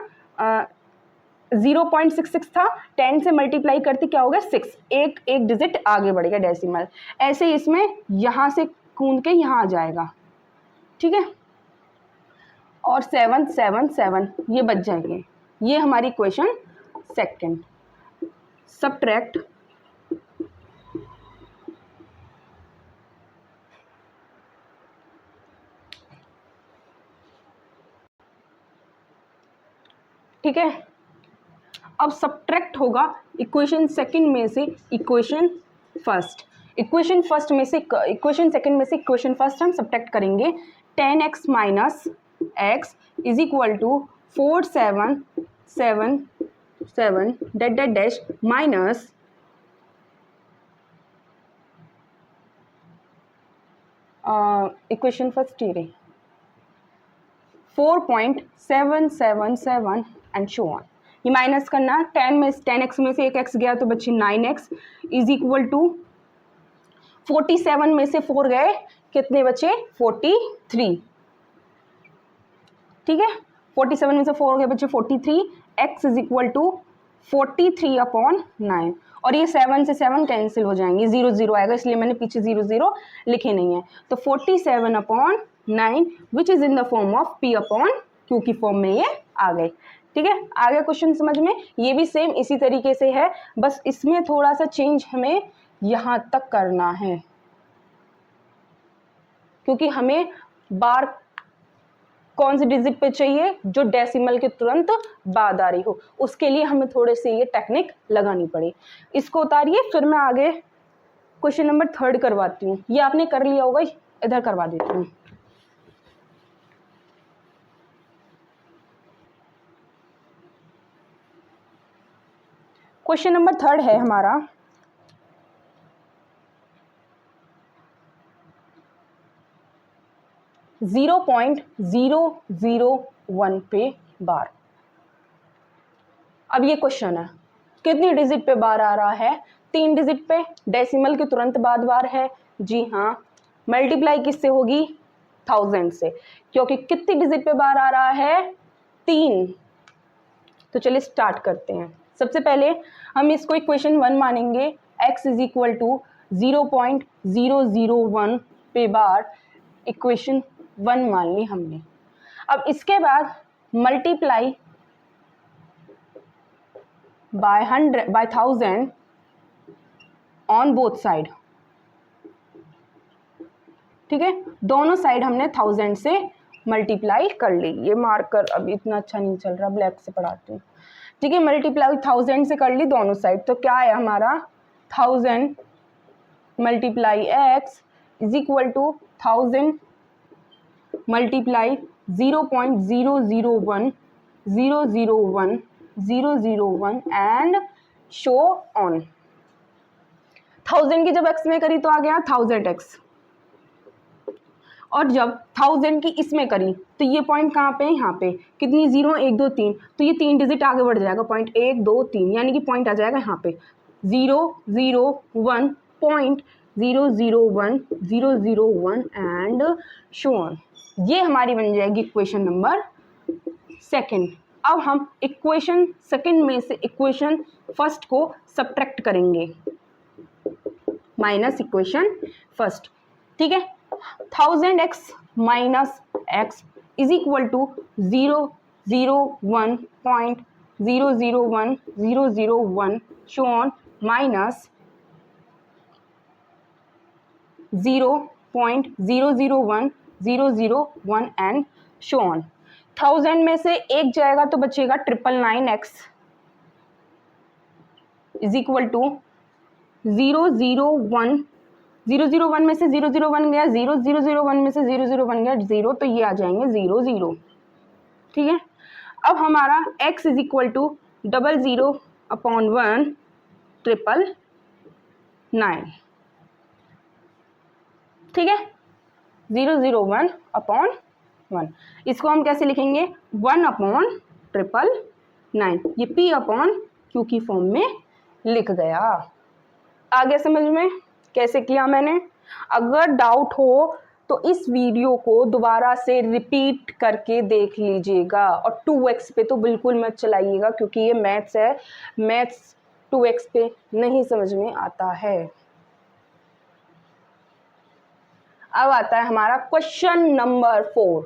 0.66 था, 10 से मल्टीप्लाई करते क्या हो गया 6, एक डिजिट आगे बढ़ गया डेसिमल। ऐसे इसमें यहाँ से कूद के यहाँ आ जाएगा। ठीक है, और 777 ये बच जाएंगे। ये हमारी क्वेश्चन सेकंड। सब्ट्रैक्ट ठीक है, अब सब्ट्रैक्ट होगा इक्वेशन सेकंड में से इक्वेशन फर्स्ट। इक्वेशन सेकंड में से इक्वेशन फर्स्ट हम सब्ट्रैक्ट करेंगे। 10x minus x is equal to 4.777 dash minus equation first ही रही 4.777 एंड शो ऑन। ये माइनस करना, 10x में से एक x गया तो बची 9x इज इक्वल टू 47 में से 4 गए, कितने बचे 43। ठीक है, 47 में से 4 गए बचे 43। x इज इक्वल टू 43/9, और ये 7 से 7 कैंसिल हो जाएंगे, 0 0 आएगा, इसलिए मैंने पीछे 0 0 लिखे नहीं है। तो 47/9 which is in the form of p/q की फॉर्म में ये आ गए। ठीक है, आ गया क्वेश्चन समझ में। ये भी सेम इसी तरीके से है, बस इसमें थोड़ा सा चेंज हमें यहाँ तक करना है, क्योंकि हमें बार कौन सी डिजिट पे चाहिए, जो डेसिमल के तुरंत बाद आ रही हो, उसके लिए हमें थोड़े से ये टेक्निक लगानी पड़ी। इसको उतारिए, फिर मैं आगे क्वेश्चन नंबर 3 करवाती हूँ। ये आपने कर लिया होगा, इधर करवा देती हूँ। क्वेश्चन नंबर 3 है हमारा, .0.001 पे बार। अब ये क्वेश्चन है कितनी डिजिट पे बार आ रहा है, 3 डिजिट पे, डेसिमल के तुरंत बाद बार है, जी हाँ, मल्टीप्लाई किससे होगी, 1000 से, क्योंकि कितनी डिजिट पे बार आ रहा है, 3। तो चलिए स्टार्ट करते हैं। सबसे पहले हम इसको इक्वेशन 1 मानेंगे, x इज इक्वल टू 0.001 पे बार, इक्वेशन 1 मान ली हमने। अब इसके बाद multiply by 1000 on both side, ठीक है, दोनों साइड हमने 1000 से मल्टीप्लाई कर ली। ये मार्कर अभी इतना अच्छा नहीं चल रहा, ब्लैक से पढ़ाती हूँ, ठीक है, मल्टीप्लाई 1000 से कर ली दोनों साइड। तो क्या है हमारा, 1000 multiply x is equal to 1000 multiply 0.001 and so on. 1000 की जब x में करी तो आ गया 1000x, और जब 1000 की इसमें करी तो ये पॉइंट कहाँ पे, यहाँ पे, कितनी 0 1 2 3, तो ये 3 डिजिट आगे बढ़ जाएगा, पॉइंट 1 2 3, यानी कि पॉइंट आ जाएगा यहाँ पे 001.001 एंड शो ऑन। ये हमारी बन जाएगी इक्वेशन नंबर 2। अब हम इक्वेशन 2 में से इक्वेशन 1 को सब्ट्रैक्ट करेंगे, माइनस इक्वेशन 1, ठीक है। 1000x minus x is equal to 001.001 so on minus 0.001 and so on. 1000 में से एक जाएगा तो बचेगा 999x इज इक्वल टू 001 में से 001 गया 0, 001 में से 001 गया 0, तो ये आ जाएंगे 00, ठीक है। अब हमारा x इज इक्वल टू 00/1 999, ठीक है, 001/1। इसको हम कैसे लिखेंगे, 1/999, ये p/q की फॉर्म में लिख गया। आ गया समझ में कैसे किया मैंने। अगर डाउट हो तो इस वीडियो को दोबारा से रिपीट करके देख लीजिएगा, और 2x पे तो बिल्कुल मत चलाइएगा, क्योंकि ये मैथ्स है, मैथ्स 2x पे नहीं समझ में आता है। अब आता है हमारा क्वेश्चन नंबर 4,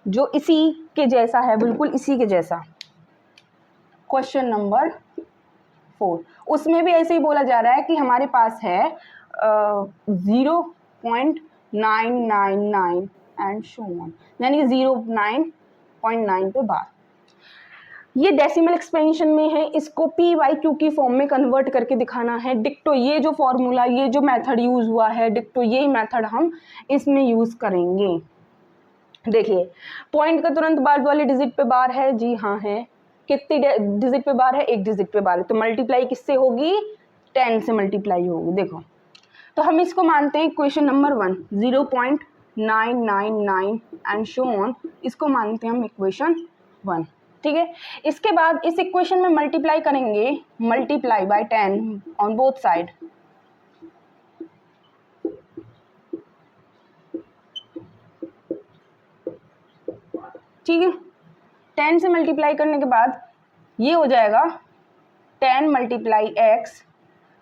जो इसी के जैसा है, बिल्कुल इसी के जैसा। क्वेश्चन नंबर 4, उसमें भी ऐसे ही बोला जा रहा है कि हमारे पास है 0.999 एंड शो ऑन, यानी कि 0.9 पे बार। ये डेसिमल एक्सपेंशन में है, इसको p/q की फॉर्म में कन्वर्ट करके दिखाना है। डिक्टो ये जो फॉर्मूला, ये जो मेथड यूज हुआ है, डिक्टो यही मेथड हम इसमें यूज करेंगे। देखिए, पॉइंट का तुरंत बाद वाली डिजिट पे बार है, जी हाँ है। कितनी डिजिट पे बार है, 1 डिजिट पे बार है, तो मल्टीप्लाई किससे होगी, 10 से मल्टीप्लाई होगी। देखो, तो हम इसको मानते हैं equation number 1, 0.999 and so on, इसको मानते हैं हम इक्वेशन 1, ठीक है। इसके बाद इस इक्वेशन में मल्टीप्लाई करेंगे, multiply by 10 on both side, ठीक है। 10 से मल्टीप्लाई करने के बाद ये हो जाएगा 10 multiply x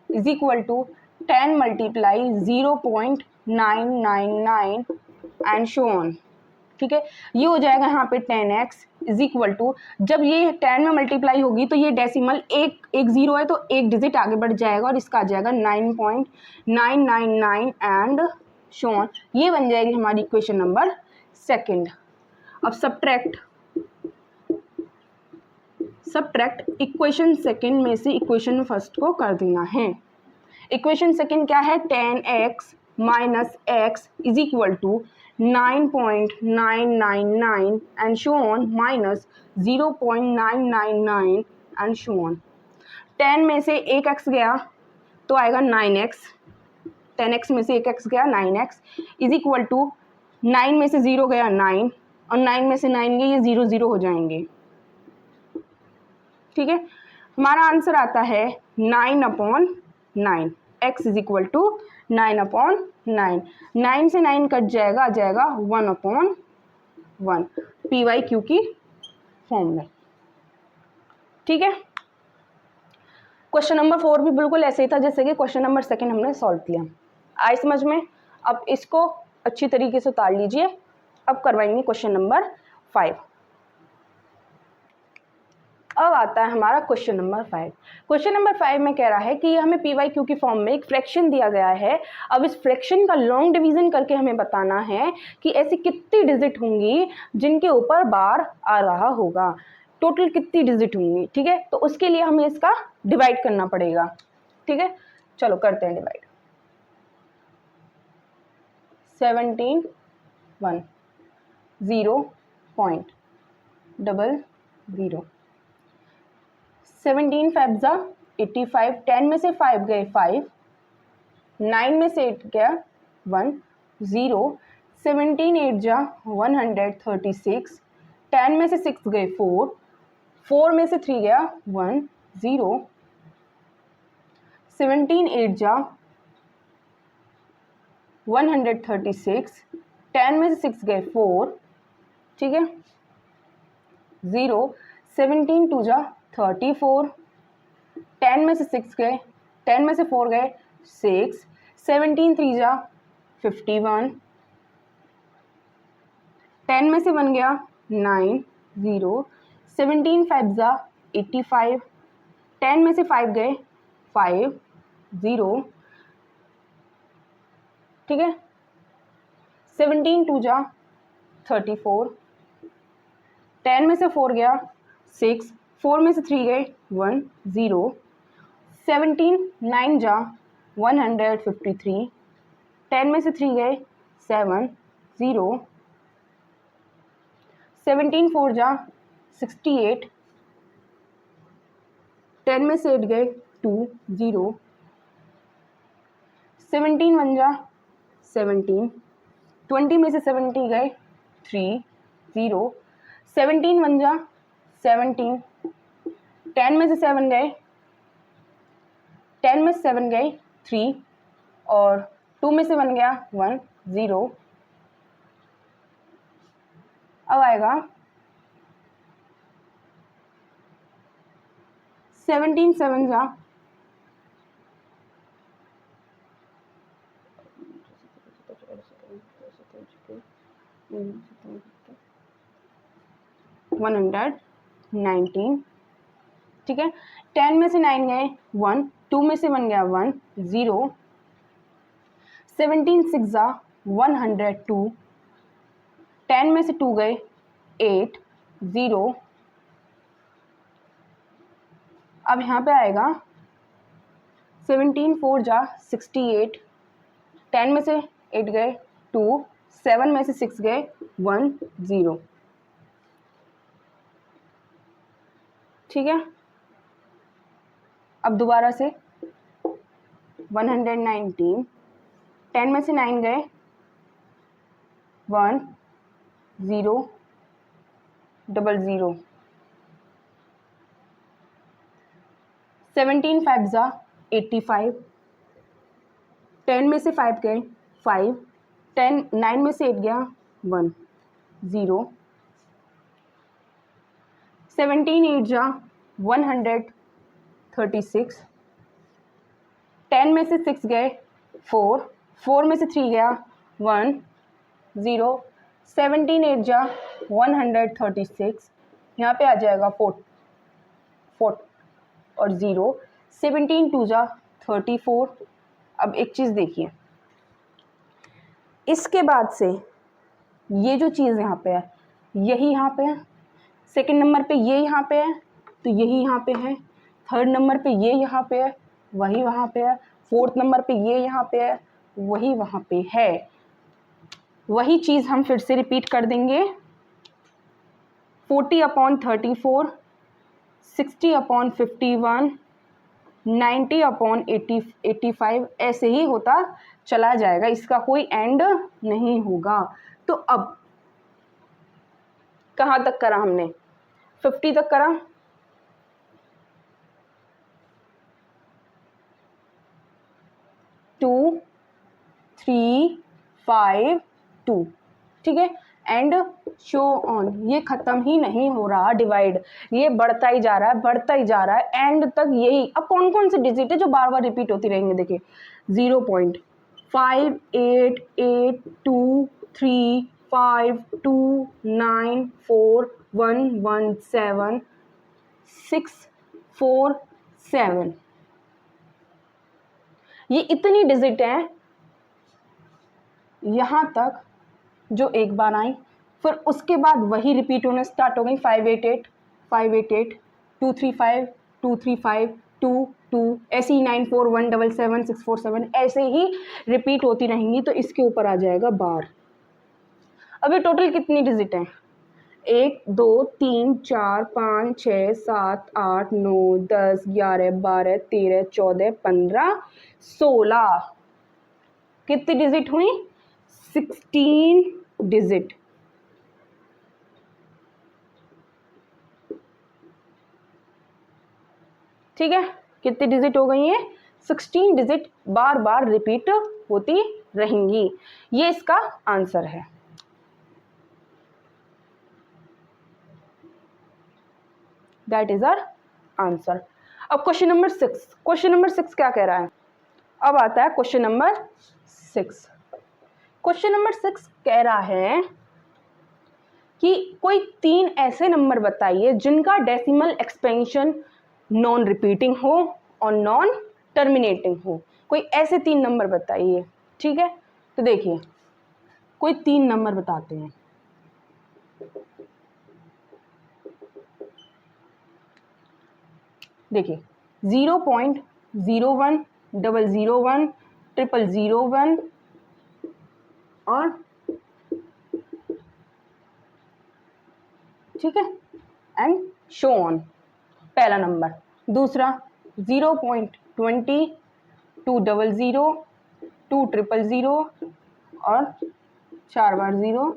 is equal to 10 multiply 0.999 and so on, ठीक है। ये हो जाएगा यहाँ पे 10x इज इक्वल टू, जब ये 10 में मल्टीप्लाई होगी तो ये डेसिमल एक 0 है, तो एक डिजिट आगे बढ़ जाएगा और इसका आ जाएगा 9.999 एंड शो ऑन। ये बन जाएगी हमारी इक्वेशन नंबर 2। अब सब्ट्रैक्ट इक्वेशन 2 में से इक्वेशन 1 को कर देना है। इक्वेशन 2 क्या है, 10x minus x is equal to 9.999 and so on minus 0.999 and so on. 10 में से एक एक्स गया तो आएगा 9x, 10x में से एक एक्स गया 9x इज इक्वल टू 9 में से 0 गया 9 और 9 में से 9 गए, ये 0 0 हो जाएंगे। ठीक है, हमारा आंसर आता है 9/9, x इज इक्वल टू 9/9। 9 से 9 कट जाएगा, आ जाएगा 1/1 PYQ की फॉर्म में। ठीक है, क्वेश्चन नंबर 4 भी बिल्कुल ऐसे ही था जैसे कि क्वेश्चन नंबर 2 हमने सॉल्व किया। आए समझ में? अब इसको अच्छी तरीके से उतार लीजिए। अब करवाएंगे क्वेश्चन नंबर 5। अब आता है हमारा क्वेश्चन नंबर 5। क्वेश्चन नंबर 5 में कह रहा है कि हमें PYQ की फॉर्म में एक फ्रैक्शन दिया गया है। अब इस फ्रैक्शन का लॉन्ग डिवीजन करके हमें बताना है कि ऐसी कितनी डिजिट होंगी जिनके ऊपर बार आ रहा होगा, टोटल कितनी डिजिट होंगी। ठीक है, तो उसके लिए हमें इसका डिवाइड करना पड़ेगा। ठीक है, चलो करते हैं डिवाइड। 17 1 0.00 17 5 जा 85, 10 में से 5 गए 5, 9 में से 8 गया 1 0, 17 8 जा 136, 10 में से 6 गए 4, 4 में से 3 गया 1 0, 17 8 जा 136, 10 में से 6 गए 4, ठीक है 0, 17 2 जा 34, 10 में से 6 गए, 10 में से 4 गए 6, 17 3 जा 51, 10 में से 1 गया 9 0, 17 5 जा 85, 10 में से 5 गए 5 0, ठीक है 17 2 जा 34, 10 में से 4 गया 6, 4 में से 3 गए 1 0, 17 9 जा 153, 10 में से 3 गए 7 0, 17 4 जा 68, 10 में से 8 गए 2 0, 17 1 जा 17, 20 में से 70 गए 3 0, 17 1 जा 17, 10 में से 7 गए, 10 में से 7 गए 3 और 2 में से 1 गया 1 0। अब आएगा 17 7 जा 119, ठीक है 10 में से 9 गए 1, 2 में से 1 गया 1 0, 17 6 जा 102, 10 में से 2 गए 8 0। अब यहाँ पे आएगा 17 4 जा 68, 10 में से 8 गए 2, 7 में से 6 गए 1 0, ठीक है। अब दोबारा से 119, 10 में से 9 गए 1 0 00, 17 5 जा 85, 10 में से 5 गए 5, 10 9 में से 8 गया 1 0, 17 8 जा 136, 10 में से 6 गए 4, 4 में से 3 गया 1 0, 17 8 जा 136, यहाँ पे आ जाएगा 4 और 0, 17 2 जा 34। अब एक चीज़ देखिए, इसके बाद से ये जो चीज़ यहाँ पे है यही यहाँ पे है, सेकंड नंबर पे ये यहाँ पे है तो यही यहाँ पे है, थर्ड नंबर पे ये यहाँ पे है वही वहाँ पे है, फोर्थ नंबर पे ये यहाँ पे है वही वहाँ पे है। वही चीज़ हम फिर से रिपीट कर देंगे, 40/34, 60/51, 90 अपॉन 85 ऐसे ही होता चला जाएगा, इसका कोई एंड नहीं होगा। तो अब कहाँ तक करा हमने, 50 तक करा, टू 3 5 2, ठीक है, एंड शो ऑन। ये खत्म ही नहीं हो रहा डिवाइड, ये बढ़ता ही जा रहा है, बढ़ता ही जा रहा है एंड तक यही। अब कौन कौन से डिजिट है जो बार बार रिपीट होती रहेंगे, देखिए 0.5882394117 647, ये इतनी डिजिट है यहाँ तक जो एक बार आई, फिर उसके बाद वही रिपीट होने स्टार्ट हो गई, 588 588 235 235 2 ऐसे ही 94177 647 ऐसे ही रिपीट होती रहेंगी। तो इसके ऊपर आ जाएगा बार। अभी टोटल कितनी डिजिट हैं, 1 2 3 4 5 6 7 8 9 10 11 12 13 14 15 16, कितनी डिजिट हुई, 16 डिजिट। ठीक है, कितनी डिजिट हो गई है, 16 डिजिट बार बार रिपीट होती रहेंगी। ये इसका आंसर है। That is our answer. अब क्वेश्चन नंबर 6, क्वेश्चन नंबर 6 क्या कह रहा है, अब आता है क्वेश्चन नंबर 6। क्वेश्चन नंबर 6 कह रहा है कि कोई 3 ऐसे नंबर बताइए जिनका डेसिमल एक्सपेंशन नॉन रिपीटिंग हो और नॉन टर्मिनेटिंग हो। कोई ऐसे 3 नंबर बताइए, ठीक है। तो देखिए कोई 3 नंबर बताते हैं। देखिए 0.01 001 001 और ठीक है एंड शो ऑन, पहला नंबर। दूसरा 0.20 200 200 और 4 बार 0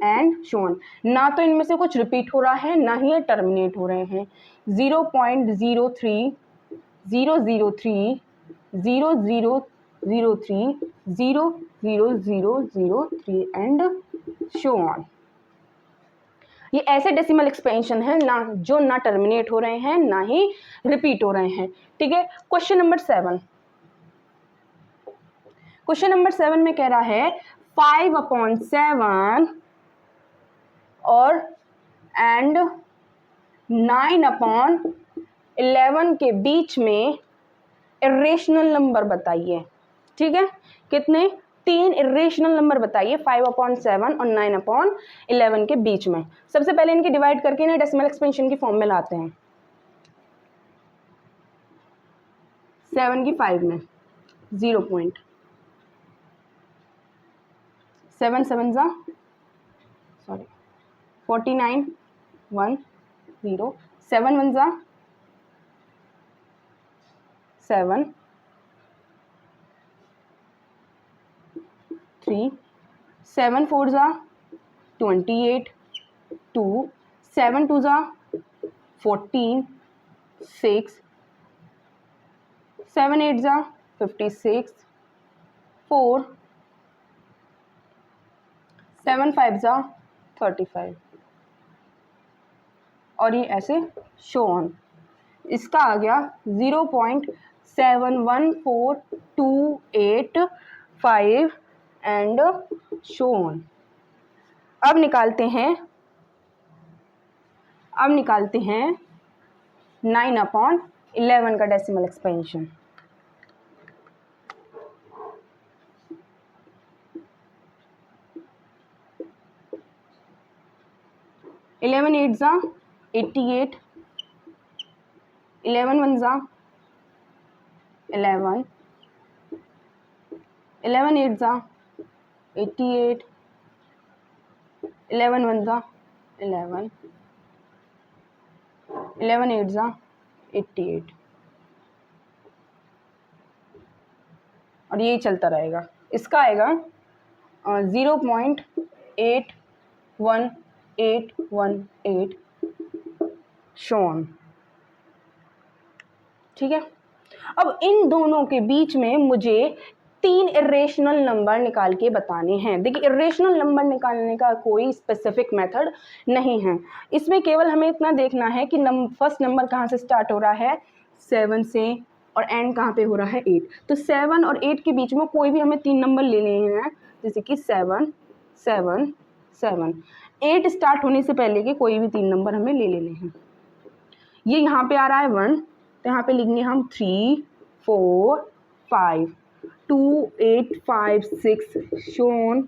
एंड शो ऑन। ना तो इनमें से कुछ रिपीट हो रहा है ना ही ये टर्मिनेट हो रहे हैं। 0.03 003 0003 00003 एंड शो ऑन। ये ऐसे डेसिमल एक्सपेंशन है ना जो ना टर्मिनेट हो रहे हैं ना ही रिपीट हो रहे हैं, ठीक है। क्वेश्चन नंबर 7, क्वेश्चन नंबर 7 में कह रहा है 5/7 और एंड 9/11 के बीच में इरेशनल नंबर बताइए, ठीक है। कितने, 3 इरेशनल नंबर बताइए 5/7 और 9/11 के बीच में। सबसे पहले इनके डिवाइड करके ना डेसिमल एक्सपेंशन की फॉर्म में लाते हैं। 7 की 5 में 0. 7 7 सॉरी 49 1 0 7 1 7 3 7 4 28 2 7 2 14 6 7 8 56 4 7 5 35 और ये ऐसे शो ऑन। इसका आ गया 0.714285 एंड शो ऑन। अब निकालते हैं 9/11 का डेसिमल एक्सपेंशन। 11 8 88 11 1 11 11 8 88 11 1 11 11 8 88 और यही चलता रहेगा। इसका आएगा 0.81818 शोन। ठीक है, अब इन दोनों के बीच में मुझे 3 इरेशनल नंबर निकाल के बताने हैं। देखिए, इरेशनल नंबर निकालने का कोई स्पेसिफिक मेथड नहीं है, इसमें केवल हमें इतना देखना है कि फर्स्ट नंबर कहाँ से स्टार्ट हो रहा है, 7 से, और एंड कहाँ पे हो रहा है, 8। तो 7 और 8 के बीच में कोई भी हमें 3 नंबर ले लेने हैं, जैसे कि 7 7 7। 8 स्टार्ट होने से पहले के कोई भी 3 नंबर हमें ले लेने हैं। ये यहाँ पे आ रहा है 1, तो यहाँ पे लिखेंगे हम 3 4 5 2 8 5 6 शोन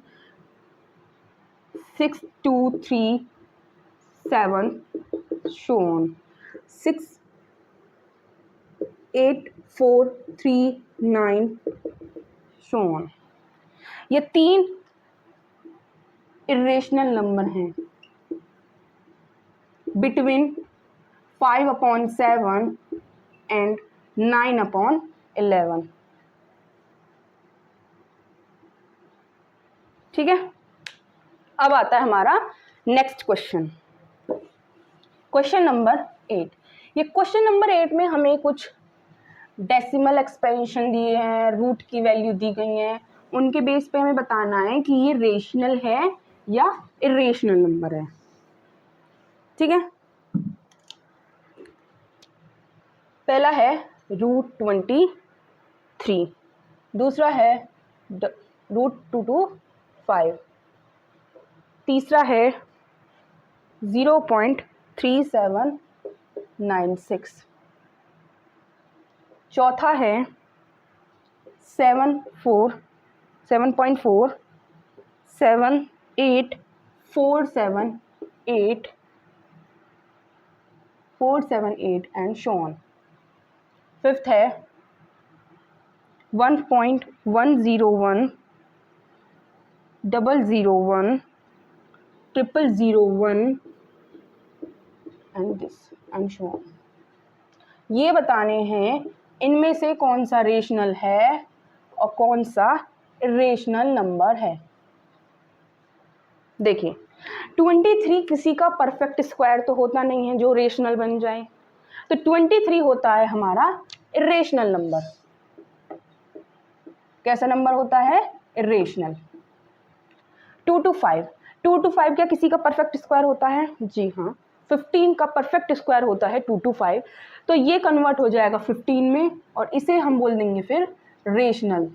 6 2 3 7 शोन 6 8 4 3 9 शोन। ये 3 इरेशनल नंबर हैं बिटवीन 5/7 एंड 9/11। ठीक है, अब आता है हमारा नेक्स्ट क्वेश्चन, क्वेश्चन नंबर 8। ये क्वेश्चन नंबर 8 में हमें कुछ डेसिमल एक्सपेंशन दिए हैं, रूट की वैल्यू दी गई हैं, उनके बेस पे हमें बताना है कि ये रेशनल है या इरेशनल नंबर है। ठीक है, पहला है √23, दूसरा है √225, तीसरा है 0.3796, चौथा है 7.4 7.8 एंड सो ऑन। फिफ्थ है 1.101 001 0001 and this and so on. ये बताने हैं इनमें से कौन सा रेशनल है और कौन सा इरेशनल नंबर है। देखिए, 23 किसी का परफेक्ट स्क्वायर तो होता नहीं है जो रेशनल बन जाए, तो 23 होता है हमारा इरेशनल नंबर। कैसा नंबर होता है, इरेशनल। 2 to 5 क्या किसी का परफेक्ट स्क्वायर होता है, जी हाँ, 15 का परफेक्ट स्क्वायर होता है 2 to 5, तो ये कन्वर्ट हो जाएगा 15 में और इसे हम बोल देंगे फिर रेशनल।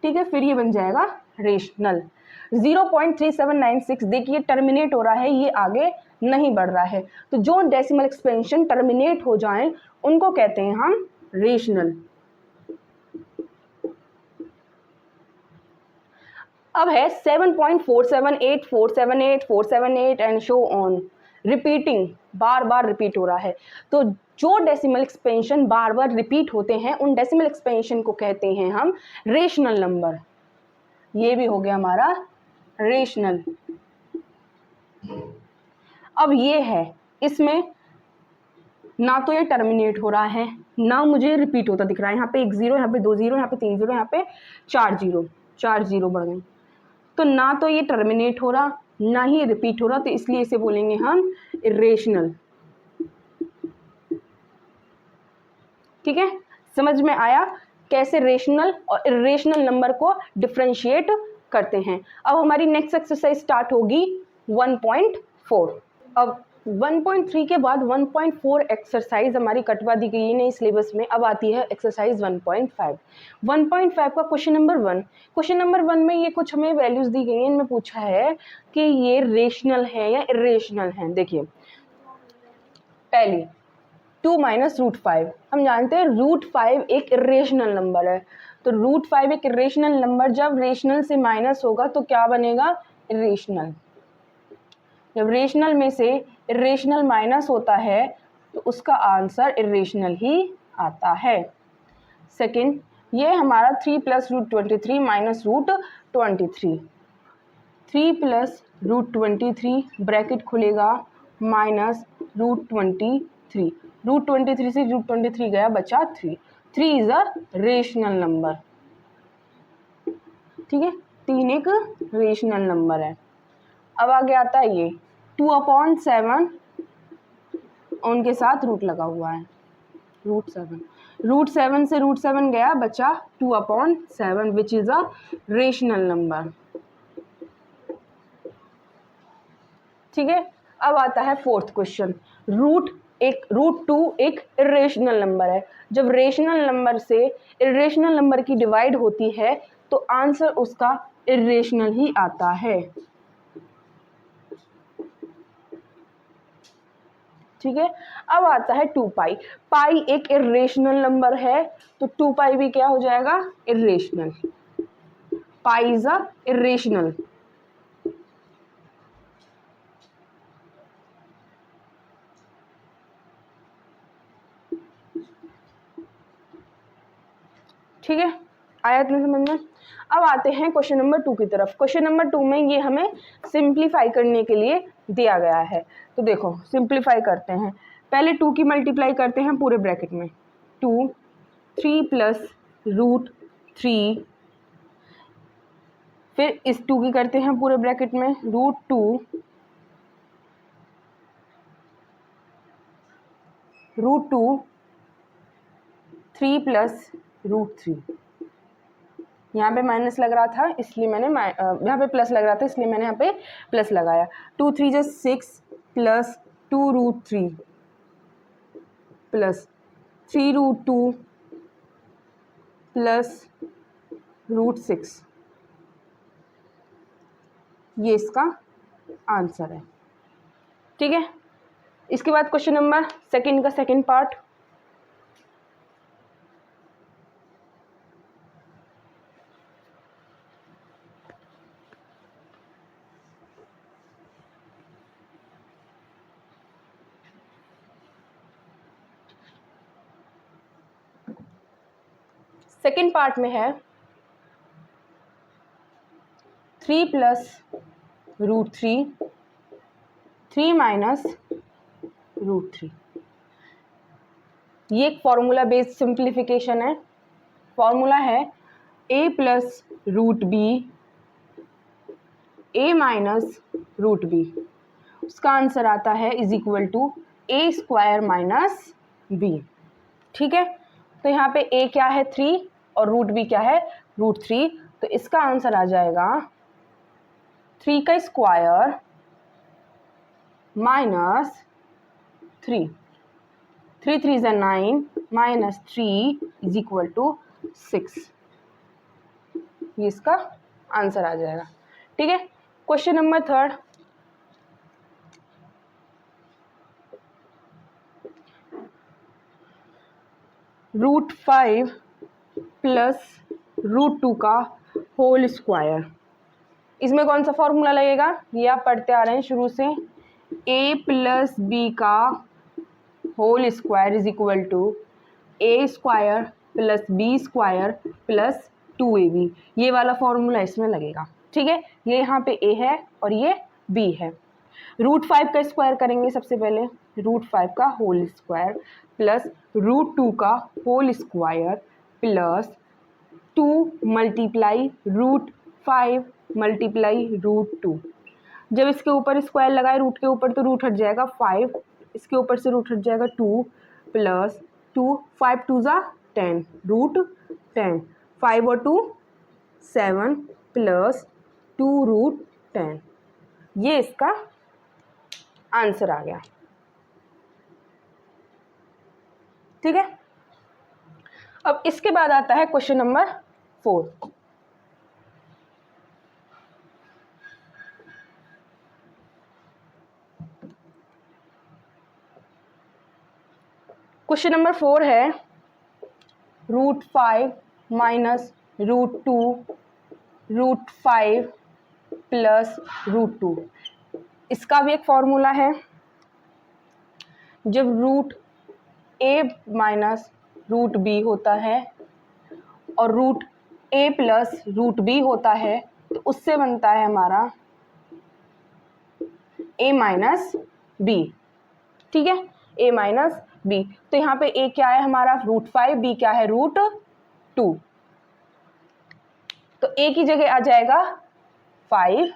ठीक है, फिर ये बन जाएगा रेशनल। 0.3796 देखिए टर्मिनेट हो रहा है, ये आगे नहीं बढ़ रहा है, तो जो डेसिमल एक्सपेंशन टर्मिनेट हो जाएं उनको कहते हैं हम रेशनल। अब है 7.478 478 478 and so on, repeating, bar bar repeat हो रहा है। तो जो डेसिमल एक्सपेंशन बार बार रिपीट होते हैं उन डेसिमल एक्सपेंशन को कहते हैं हम रेशनल नंबर। ये भी हो गया हमारा रेशनल। अब ये है, इसमें ना तो ये टर्मिनेट हो रहा है ना मुझे रिपीट होता दिख रहा है। यहाँ पे 1 0, यहाँ पे 2 0, यहाँ पे 3 0, यहाँ पे 4 0 बढ़ गए, तो ना तो ये टर्मिनेट हो रहा ना ही रिपीट हो रहा, तो इसलिए इसे बोलेंगे हम इरेशनल। ठीक है, समझ में आया कैसे रेशनल और इरेशनल नंबर को डिफरेंशिएट करते हैं। अब हमारी नेक्स्ट एक्सरसाइज स्टार्ट होगी 1.4। अब 1.3 के बाद 1.4 एक्सरसाइज हमारी कटवा दी गई है नई सिलेबस में। अब आती है एक्सरसाइज 1.5। 1.5 का क्वेश्चन नंबर 1। क्वेश्चन नंबर 1 में ये कुछ हमें वैल्यूज दी गई हैं, इनमें पूछा है कि ये रेशनल है या इरेशनल है। देखिए, पहली 2 - √5, हम जानते हैं √5 एक इरेशनल नंबर है, तो √5 एक इरेशनल नंबर जब रेशनल से माइनस होगा तो क्या बनेगा, इरेशनल। जब रेशनल में से इरेशनल माइनस होता है तो उसका आंसर इरेशनल ही आता है। सेकंड, ये हमारा 3 + √23 - √23, 3 + √23 ब्रैकेट खुलेगा माइनस √23, √23 से √23 गया, बचा 3, 3 इज अ रेशनल नंबर, ठीक है, 3 एक रेशनल नंबर है। अब आगे आता है ये 2/7, उनके साथ रूट लगा हुआ है, √7, √7 से √7 गया, बचा 2/7 which is a rational number, ठीक है। अब आता है फोर्थ क्वेश्चन, √2 एक इरेशनल नंबर है। जब रेशनल नंबर से इरेशनल नंबर की डिवाइड होती है तो आंसर उसका इरेशनल ही आता है, ठीक है। अब आता है 2π, पाई एक इरेशनल नंबर है तो 2π भी क्या हो जाएगा, irrational, pi is a irrational, ठीक है, आया इतना समझ में। अब आते हैं क्वेश्चन नंबर 2 की तरफ। क्वेश्चन नंबर 2 में ये हमें सिंप्लीफाई करने के लिए दिया गया है, तो देखो सिंप्लीफाई करते हैं। पहले 2 की मल्टीप्लाई करते हैं पूरे ब्रैकेट में, 2, 3 प्लस √3, फिर इस 2 की करते हैं पूरे ब्रैकेट में √2, √2, 3 प्लस √3, यहाँ पे माइनस लग रहा था इसलिए मैंने यहाँ पे प्लस लग रहा था इसलिए मैंने यहाँ पे प्लस लगाया, 2 3 = 6 प्लस 2√3 प्लस 3√2 प्लस √6, ये इसका आंसर है, ठीक है। इसके बाद क्वेश्चन नंबर सेकंड का सेकंड पार्ट, सेकंड पार्ट में है 3 प्लस √3, 3 माइनस √3, ये एक फॉर्मूला बेस्ड सिंप्लीफिकेशन है। फॉर्मूला है a plus √b, a minus √b, उसका आंसर आता है is equal to a² minus b, ठीक है। तो यहाँ पे a क्या है 3 और √b क्या है √3, तो इसका आंसर आ जाएगा 3 का square minus 3, 3 3 = 9 minus 3 is equal to 6, ये इसका आंसर आ जाएगा, ठीक है। क्वेश्चन नंबर थर्ड, √5 प्लस √2 का होल स्क्वायर, इसमें कौन सा फॉर्मूला लगेगा, ये आप पढ़ते आ रहे हैं शुरू से, a प्लस b का whole square is equal to a² plus b² plus 2ab, ये वाला फॉर्मूला इसमें लगेगा, ठीक है। ये यहाँ पे a है और ये b है। √5 का स्क्वायर करेंगे सबसे पहले, √5 का होल स्क्वायर प्लस √2 का whole square plus 2 multiply √5 multiply √2, जब इसके ऊपर स्क्वायर लगाए रूट के ऊपर तो रूट हट जाएगा 5, इसके ऊपर से रूट हट जाएगा 2 प्लस 2, 5 2 = 10, √10, 5 और 2 7 प्लस 2 √10, ये इसका आंसर आ गया, ठीक है। अब इसके बाद आता है क्वेश्चन नंबर 4, क्वेश्चन नंबर 4 है √5 माइनस √2 √5 प्लस √2, इसका भी एक फॉर्मूला है, जब √a माइनस √b होता है और √a प्लस √b होता है तो उससे बनता है हमारा a माइनस b, ठीक है, a माइनस b। तो यहाँ पे a क्या है हमारा √5, b क्या है √2। तो a की जगह आ जाएगा 5,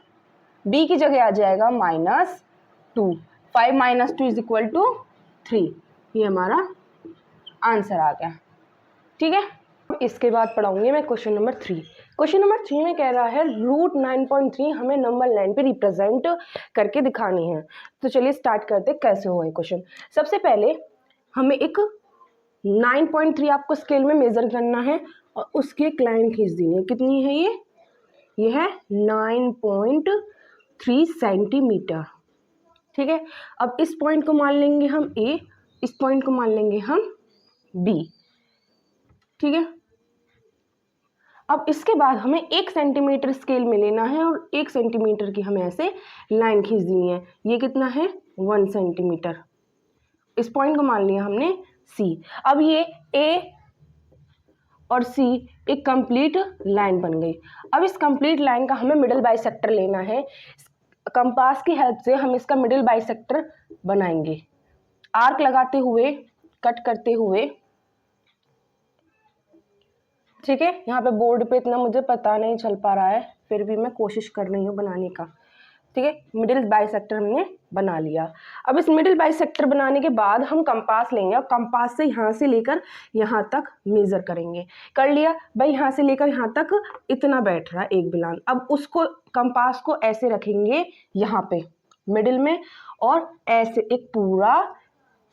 b की जगह आ जाएगा -2। 5 - 2 = 3। ये हमारा आंसर आ गया। ठीक है, इसके बाद पढ़ाऊंगी मैं क्वेश्चन नंबर 3। क्वेश्चन नंबर 3 में कह रहा है √9.3 हमें नंबर लाइन पे रिप्रेजेंट करके दिखानी है। तो चलिए स्टार्ट करते हैं कैसे हुआ है क्वेश्चन। सबसे पहले हमें एक 9.3 आपको स्केल में मेजर करना है और उसकी एक लाइन खींच देनी है। कितनी है ये है 9.3 सेंटीमीटर। ठीक है, अब इस पॉइंट को मान लेंगे हम ए, इस पॉइंट को मान लेंगे हम बी। ठीक है, अब इसके बाद हमें 1 सेंटीमीटर स्केल में लेना है और 1 सेंटीमीटर की हमें ऐसे लाइन खींच देनी है। ये कितना है 1 सेंटीमीटर। इस पॉइंट को मान लिया हमने सी। अब ये ए और सी एक कंप्लीट लाइन बन गई। अब इस कंप्लीट लाइन का हमें मिडिल बाइसेक्टर लेना है। कंपास की हेल्प से हम इसका मिडिल बाइसेक्टर बनाएंगे, आर्क लगाते हुए, कट करते हुए। ठीक है, यहाँ पे बोर्ड पे इतना मुझे पता नहीं चल पा रहा है, फिर भी मैं कोशिश कर रही हूँ बनाने का। ठीक है, मिडिल बाइसेक्टर हमने बना लिया। अब इस मिडिल बाइसेक्टर बनाने के बाद हम कंपास लेंगे और कंपास से यहाँ से लेकर यहाँ तक मेजर करेंगे। कर लिया भाई, यहाँ से लेकर यहाँ तक इतना बैठ रहा है एक बिलान। अब उसको कंपास को ऐसे रखेंगे यहाँ पे मिडिल में और ऐसे एक पूरा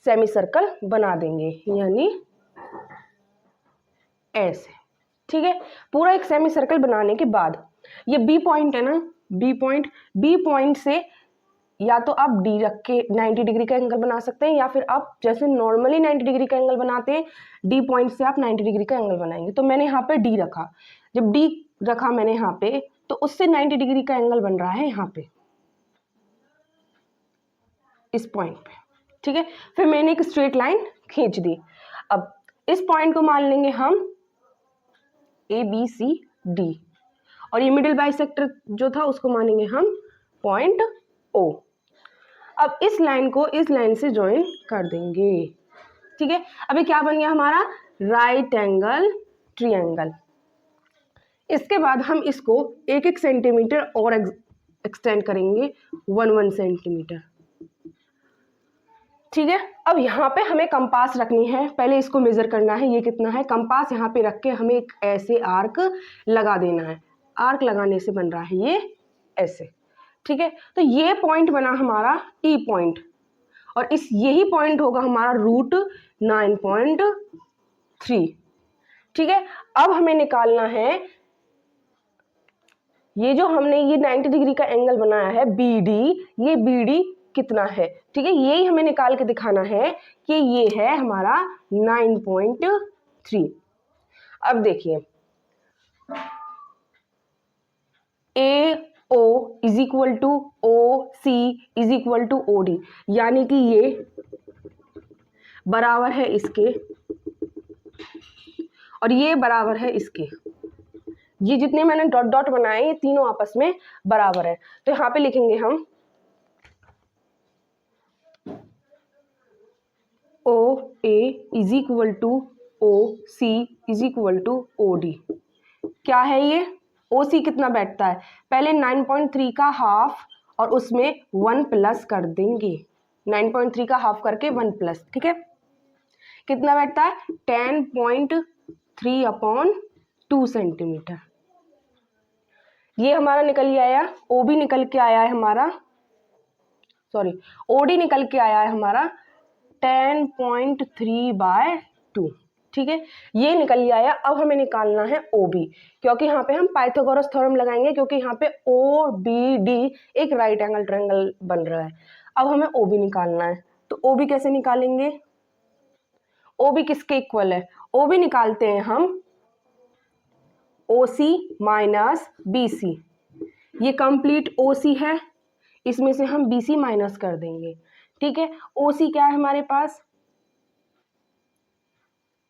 सेमी सर्कल बना देंगे, यानी ऐसे। ठीक है, पूरा एक सेमी सर्कल बनाने के बाद ये बी पॉइंट है ना, बी पॉइंट से या तो आप डी रख के 90 डिग्री का एंगल बना सकते हैं, या फिर आप जैसे नॉर्मली 90 डिग्री का एंगल बनाते हैं, डी पॉइंट से आप 90 डिग्री का एंगल बनाएंगे। तो मैंने यहाँ पे डी रखा, जब डी रखा मैंने यहाँ पे, तो उससे 90 डिग्री का एंगल बन रहा है यहाँ पे इस पॉइंट पे। ठीक है, फिर मैंने एक स्ट्रेट लाइन खींच दी। अब इस पॉइंट को मान लेंगे हम ABCD और ये मिडिल बाइसेक्टर जो था उसको मानेंगे हम पॉइंट O। अब इस लाइन को इस लाइन से ज्वाइन कर देंगे। ठीक है, अभी क्या बन गया हमारा राइट एंगल ट्रायंगल। इसके बाद हम इसको 1-1 सेंटीमीटर और एक्सटेंड करेंगे 1-1 सेंटीमीटर। ठीक है, अब यहाँ पे हमें कंपास रखनी है, पहले इसको मेजर करना है ये कितना है। कंपास यहाँ पे रख के हमें एक ऐसे आर्क लगा देना है। आर्क लगाने से बन रहा है ये ऐसे। ठीक है, तो ये पॉइंट बना हमारा T पॉइंट और इस यही पॉइंट होगा हमारा √9.3। ठीक है, अब हमें निकालना है ये जो हमने ये 90 डिग्री का एंगल बनाया है BD, ये BD कितना है। ठीक है, यही हमें निकाल के दिखाना है कि ये है हमारा 9.3। अब देखिए AO = OC = OD, यानी कि ये बराबर है इसके और ये बराबर है इसके। ये जितने मैंने डॉट डॉट बनाए ये तीनों आपस में बराबर है। तो यहाँ पे लिखेंगे हम OA = OC = OD। क्या है ये OC कितना बैठता है, पहले 9.3 का हाफ और उसमें 1 प्लस कर देंगे। 9.3 का हाफ करके 1 प्लस। ठीक है, कितना बैठता है 10.3/2 सेंटीमीटर। ये हमारा निकल के आया, OB निकल के आया है हमारा, सॉरी OD निकल के आया है हमारा 10.3/2। ठीक है, ये निकल के आया। अब हमें निकालना है OB, क्योंकि यहाँ पे हम पाइथागोरस थ्योरम लगाएंगे, क्योंकि यहाँ पे OBD एक राइट एंगल ट्रायंगल बन रहा है। अब हमें OB निकालना है, तो OB कैसे निकालेंगे, OB किसके इक्वल है, OB निकालते हैं हम OC माइनस BC। ये कंप्लीट OC है, इसमें से हम BC माइनस कर देंगे। ठीक है, OC क्या है हमारे पास,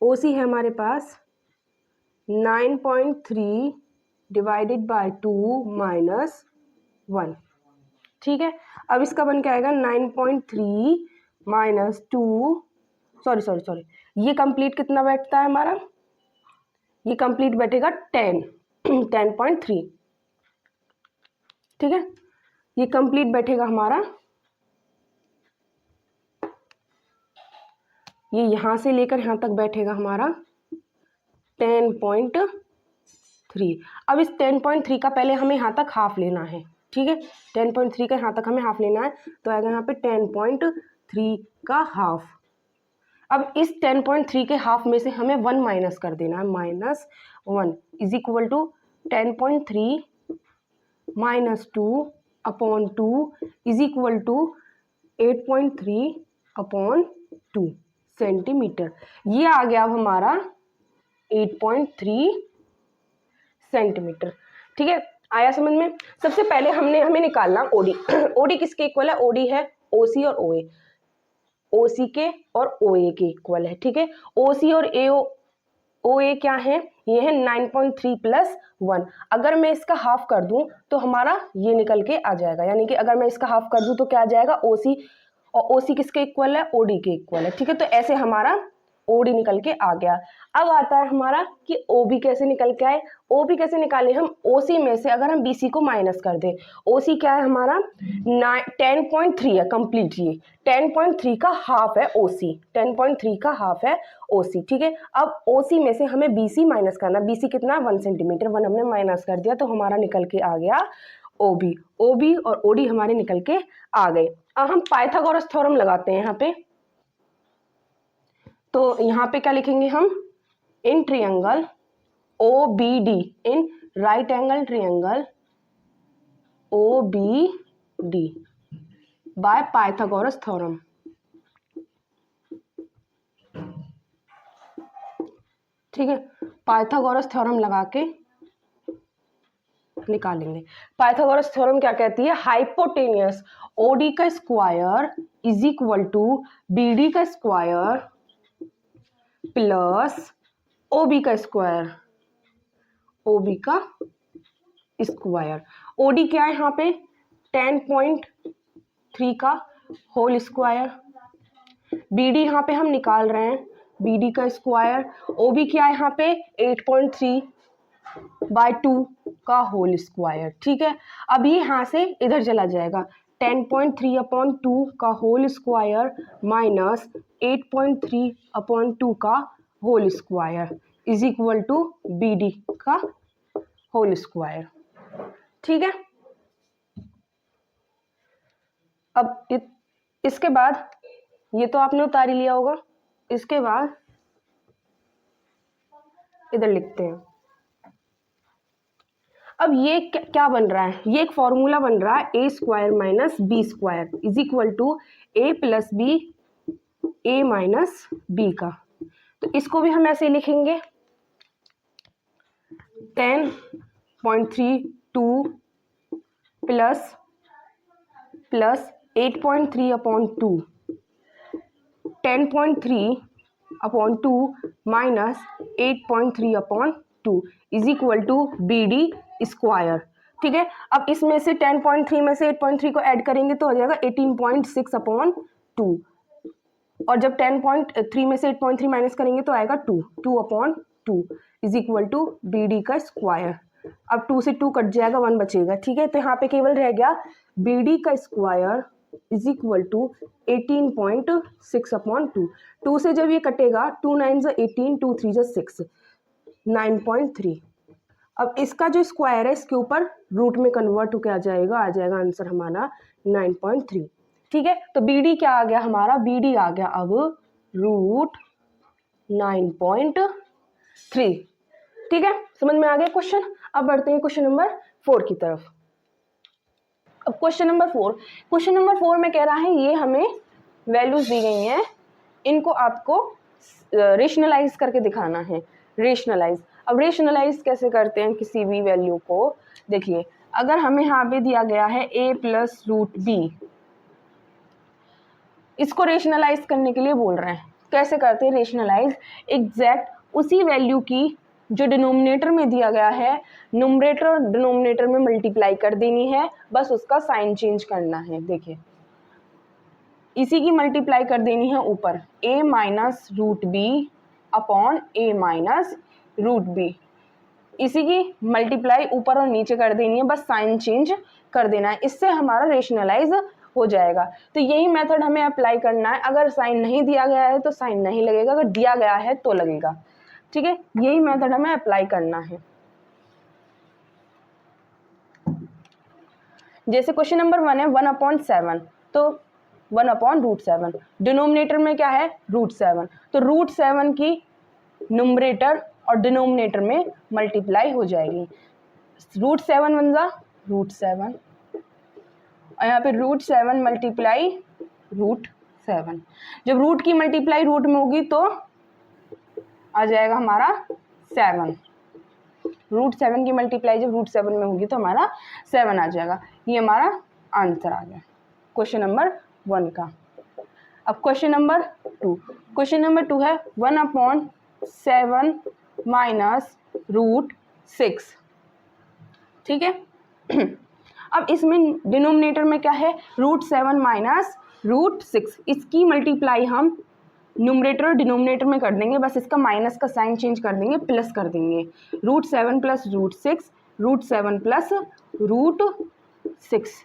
OC है हमारे पास 9.3 / 2 - 1। ठीक है, अब इसका बन के आएगा 9.3 - 2 सॉरी ये कंप्लीट कितना बैठता है हमारा, ये कंप्लीट बैठेगा 10.3, ठीक है। ये कंप्लीट बैठेगा हमारा, ये यहां से लेकर यहां तक बैठेगा हमारा 10.3। अब इस 10.3 का पहले हमें यहाँ तक हाफ लेना है, ठीक है। 10.3 का यहाँ तक हमें हाफ लेना है, तो आएगा यहाँ पे 10.3 का हाफ। अब इस 10.3 के हाफ में से हमें 1 माइनस कर देना है, -1 is equal to 10.3 -2/2 is equal to 8.3/2 centimetre. ये आ गया अब हमारा 8.3 सेंटीमीटर, ठीक है। आया समझ में। सबसे पहले हमें निकालना ओडी। ओडी किसके इक्वल है, ओडी है ओसी और ओए, ओसी के और ओए के इक्वल है, ठीक है। ओसी और ओए क्या है, ये है 9.3 + 1। अगर मैं इसका हाफ कर दूं तो हमारा ये निकल के आ जाएगा, यानी कि अगर मैं इसका हाफ कर दूं तो क्या आ जाएगा, ओसी, और ओसी किसके इक्वल है, ओडी के इक्वल है, ठीक है। तो ऐसे हमारा ओडी निकल के आ गया। अब आता है हमारा कि ओबी कैसे निकल के आए। ओबी कैसे निकाले हम, ओसी में से अगर हम बीसी को माइनस कर दें, ओसी क्या है हमारा 10.3 है कंप्लीट, ये 10.3 का हाफ है ओसी, 10.3 का हाफ है ओसी, ठीक है। अब ओसी में से हमें बीसी माइनस करना, बीसी कितना 1 सेंटीमीटर, 1 हमने माइनस कर दिया तो हमारा निकल के आ गया ओबी। ओबी और ओडी हमारे निकल के आ गए। अब हम पाइथागोरस थ्योरम लगाते हैं यहाँ पे, तो यहाँ पे क्या लिखेंगे हम, in triangle OBD, in right angle triangle OBD by Pythagoras theorem, ठीक है। पाइथागोरस थ्योरम लगा के निकालेंगे। पाइथागोरस थ्योरम क्या कहती है, हाइपोटेनियस OD का square is equal to BD का स्क्वायर प्लस OB का स्क्वायर, OB का स्क्वायर। OD क्या है यहाँ पे 10.3 का होल स्क्वायर, BD यहाँ पे हम निकाल रहे हैं BD का स्क्वायर, OB क्या है यहाँ पे 8.3/2 का होल स्क्वायर, ठीक है। अब ये यहाँ से इधर चला जाएगा, 10.3/2 का होल स्क्वायर माइनस 8.3/2 का whole square is equal to BD का होल स्क्वायर, ठीक है। अब इसके बाद ये तो आपने उतार ही लिया होगा, इसके बाद इधर लिखते हैं। अब ये क्या बन रहा है, ये एक फॉर्मूला बन रहा है A² - B² is equal to A + B A - B का। तो इसको भी हम ऐसे लिखेंगे 10.32 plus 8.3/2, 10.3/2 minus 8.3/2 is equal to BD square, ठीक है। अब इसमें से 10.3 में से 8.3 को ऐड करेंगे तो हो जाएगा 18.6/2, और जब 10.3 में से 8.3 माइनस करेंगे तो आएगा 2/2 इज इक्वल टू BD का स्क्वायर। अब 2 से 2 कट जाएगा, 1 बचेगा, ठीक है। तो यहाँ पे केवल रह गया BD का स्क्वायर इज इक्वल टू 18.6/2। 2 से जब ये कटेगा 2 9 = 18, 2 3 = 6, 9.3। अब इसका जो स्क्वायर है इसके ऊपर रूट में कन्वर्ट होकर आ जाएगा आंसर हमारा 9.3, ठीक है। तो BD क्या आ गया हमारा, BD आ गया अब √9.3, ठीक है। समझ में आ गया क्वेश्चन। अब बढ़ते हैं क्वेश्चन नंबर 4 की तरफ। अब क्वेश्चन नंबर 4 में कह रहा है ये हमें वैल्यूज दी गई हैं, इनको आपको रेशनलाइज करके दिखाना है। रेशनलाइज, अब रेशनलाइज कैसे करते हैं किसी भी वैल्यू को, देखिए अगर हमें यहाँ पे दिया गया है A + √B, इसको रेशनलाइज करने के लिए बोल रहे हैं। कैसे करते हैं रेशनलाइज, एग्जैक्ट उसी वैल्यू की जो डिनोमिनेटर में दिया गया है नुमरेटर और डिनोमिनेटर में मल्टीप्लाई कर देनी है, बस उसका साइन चेंज करना है। देखिए इसी की मल्टीप्लाई कर देनी है ऊपर, a minus root B upon a minus root B. इसी की मल्टीप्लाई ऊपर और नीचे कर देनी है, बस साइन चेंज कर देना है, इससे हमारा रेशनलाइज हो जाएगा। तो यही मेथड हमें अप्लाई करना है। अगर साइन नहीं दिया गया है तो साइन नहीं लगेगा, अगर दिया गया है तो लगेगा। ठीक है, यही मेथड हमें अप्लाई करना है। जैसे क्वेश्चन नंबर 1 है 1/7, तो 1/√7, डिनोमिनेटर में क्या है √7, तो √7 की न्यूमरेटर और डिनोमिनेटर में मल्टीप्लाई हो जाएगी। √7 बन जा √7 और यहाँ पे √7 मल्टीप्लाई √7। जब रूट की मल्टीप्लाई रूट में होगी तो आ जाएगा हमारा 7। √7 की मल्टीप्लाई जब √7 में होगी तो हमारा 7 आ जाएगा। ये हमारा आंसर आ गया क्वेश्चन नंबर 1 का। अब क्वेश्चन नंबर 2, क्वेश्चन नंबर 2 है 1/7 माइनस √6। ठीक है, अब इसमें डिनोमिनेटर में क्या है √7 माइनस √6, इसकी मल्टीप्लाई हम न्यूमरेटर और डिनोमिनेटर में कर देंगे, बस इसका माइनस का साइन चेंज कर देंगे, प्लस कर देंगे। √7 plus √6, √7 plus √6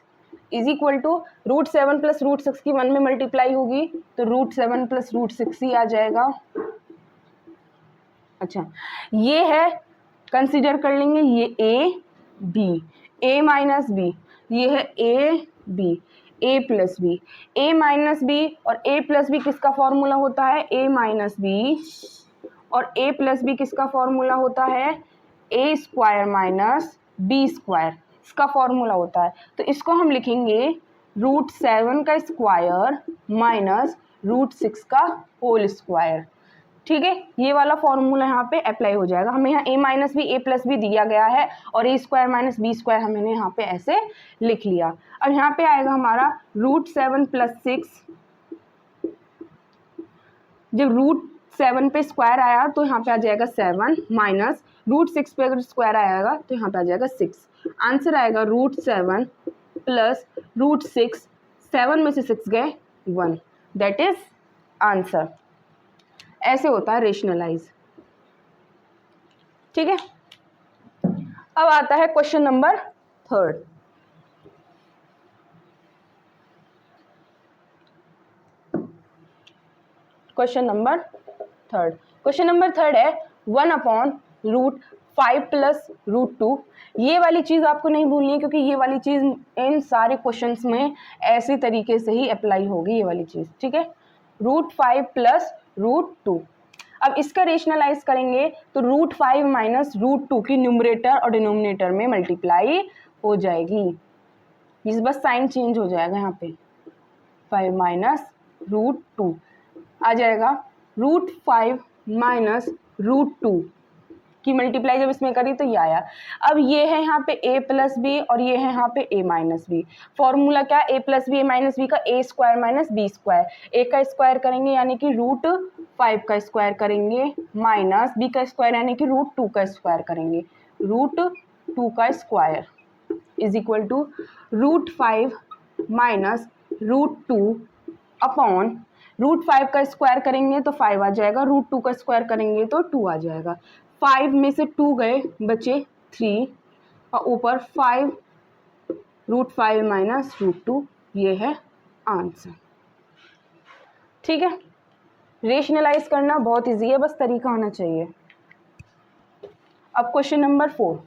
is equal to √7 plus √6 की 1 में मल्टीप्लाई होगी तो √7 प्लस √6 ही आ जाएगा। अच्छा, ये है, कंसीडर कर लेंगे ये a b, a minus b, ये है a b, a plus b, a minus b और a प्लस बी किसका फॉर्मूला होता है a माइनस बी, और a प्लस बी किसका फॉर्मूला होता है a square minus b square, इसका फॉर्मूला होता है। तो इसको हम लिखेंगे √7 का स्क्वायर माइनस √6 का होल स्क्वायर। ठीक है, ये वाला फॉर्मूला यहाँ पे अप्लाई हो जाएगा। हमें यहाँ a minus b a plus b दिया गया है और a square minus b square हमने यहाँ पे ऐसे लिख लिया। अब यहाँ पे आएगा हमारा √7 प्लस 6, जब √7 पे स्क्वायर आया तो यहाँ पे आ जाएगा 7 माइनस √6 पे अगर स्क्वायर आएगा तो यहाँ पे आ जाएगा 6। आंसर आएगा √7 प्लस √6, 7 में से 6 गए 1, दैट इज आंसर। ऐसे होता है रेशनलाइज। ठीक है, अब आता है question number 3। Question number 3, question number 3 है 1/√5 प्लस √2। ये वाली चीज आपको नहीं भूलनी है क्योंकि ये वाली चीज इन सारे क्वेश्चंस में ऐसी तरीके से ही अप्लाई होगी ये वाली चीज। ठीक है, √5 प्लस √2। अब इसका रेशनलाइज करेंगे तो √5 माइनस √2 की न्यूमरेटर और डिनोमिनेटर में मल्टीप्लाई हो जाएगी, इस बस साइन चेंज हो जाएगा। यहाँ पे 5 माइनस √2 आ जाएगा, √5 माइनस √2 की मल्टीप्लाई जब इसमें करी तो ये आया। अब ये है यहाँ पे a प्लस बी और ये है यहाँ पे a माइनस बी। फॉर्मूला क्या है a plus b a minus b का, a square minus b square, a का स्क्वायर करेंगे यानी कि √5 का स्क्वायर करेंगे माइनस b का स्क्वायर यानी कि √2 का स्क्वायर करेंगे, √2 का square is equal to √5 minus √2 upon √5 का स्क्वायर करेंगे तो 5 आ जाएगा, √2 का स्क्वायर करेंगे तो 2 आ जाएगा। 5 में से 2 गए बचे 3 और ऊपर 5 √5 माइनस √2, ये है आंसर। ठीक है, रेशनलाइज करना बहुत इजी है, बस तरीका आना चाहिए। अब क्वेश्चन नंबर 4,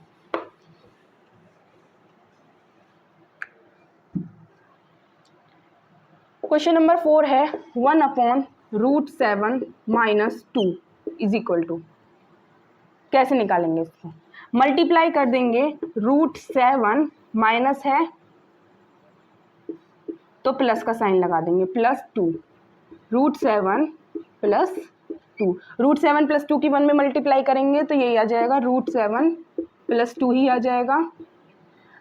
क्वेश्चन नंबर 4 है 1/√7 माइनस 2 इज इक्वल टू, कैसे निकालेंगे इसको, मल्टीप्लाई कर देंगे, √7 माइनस है तो प्लस का साइन लगा देंगे, प्लस 2, √7 प्लस 2, √7 प्लस 2 की 1 में मल्टीप्लाई करेंगे तो यही आ जाएगा, √7 प्लस 2 ही आ जाएगा।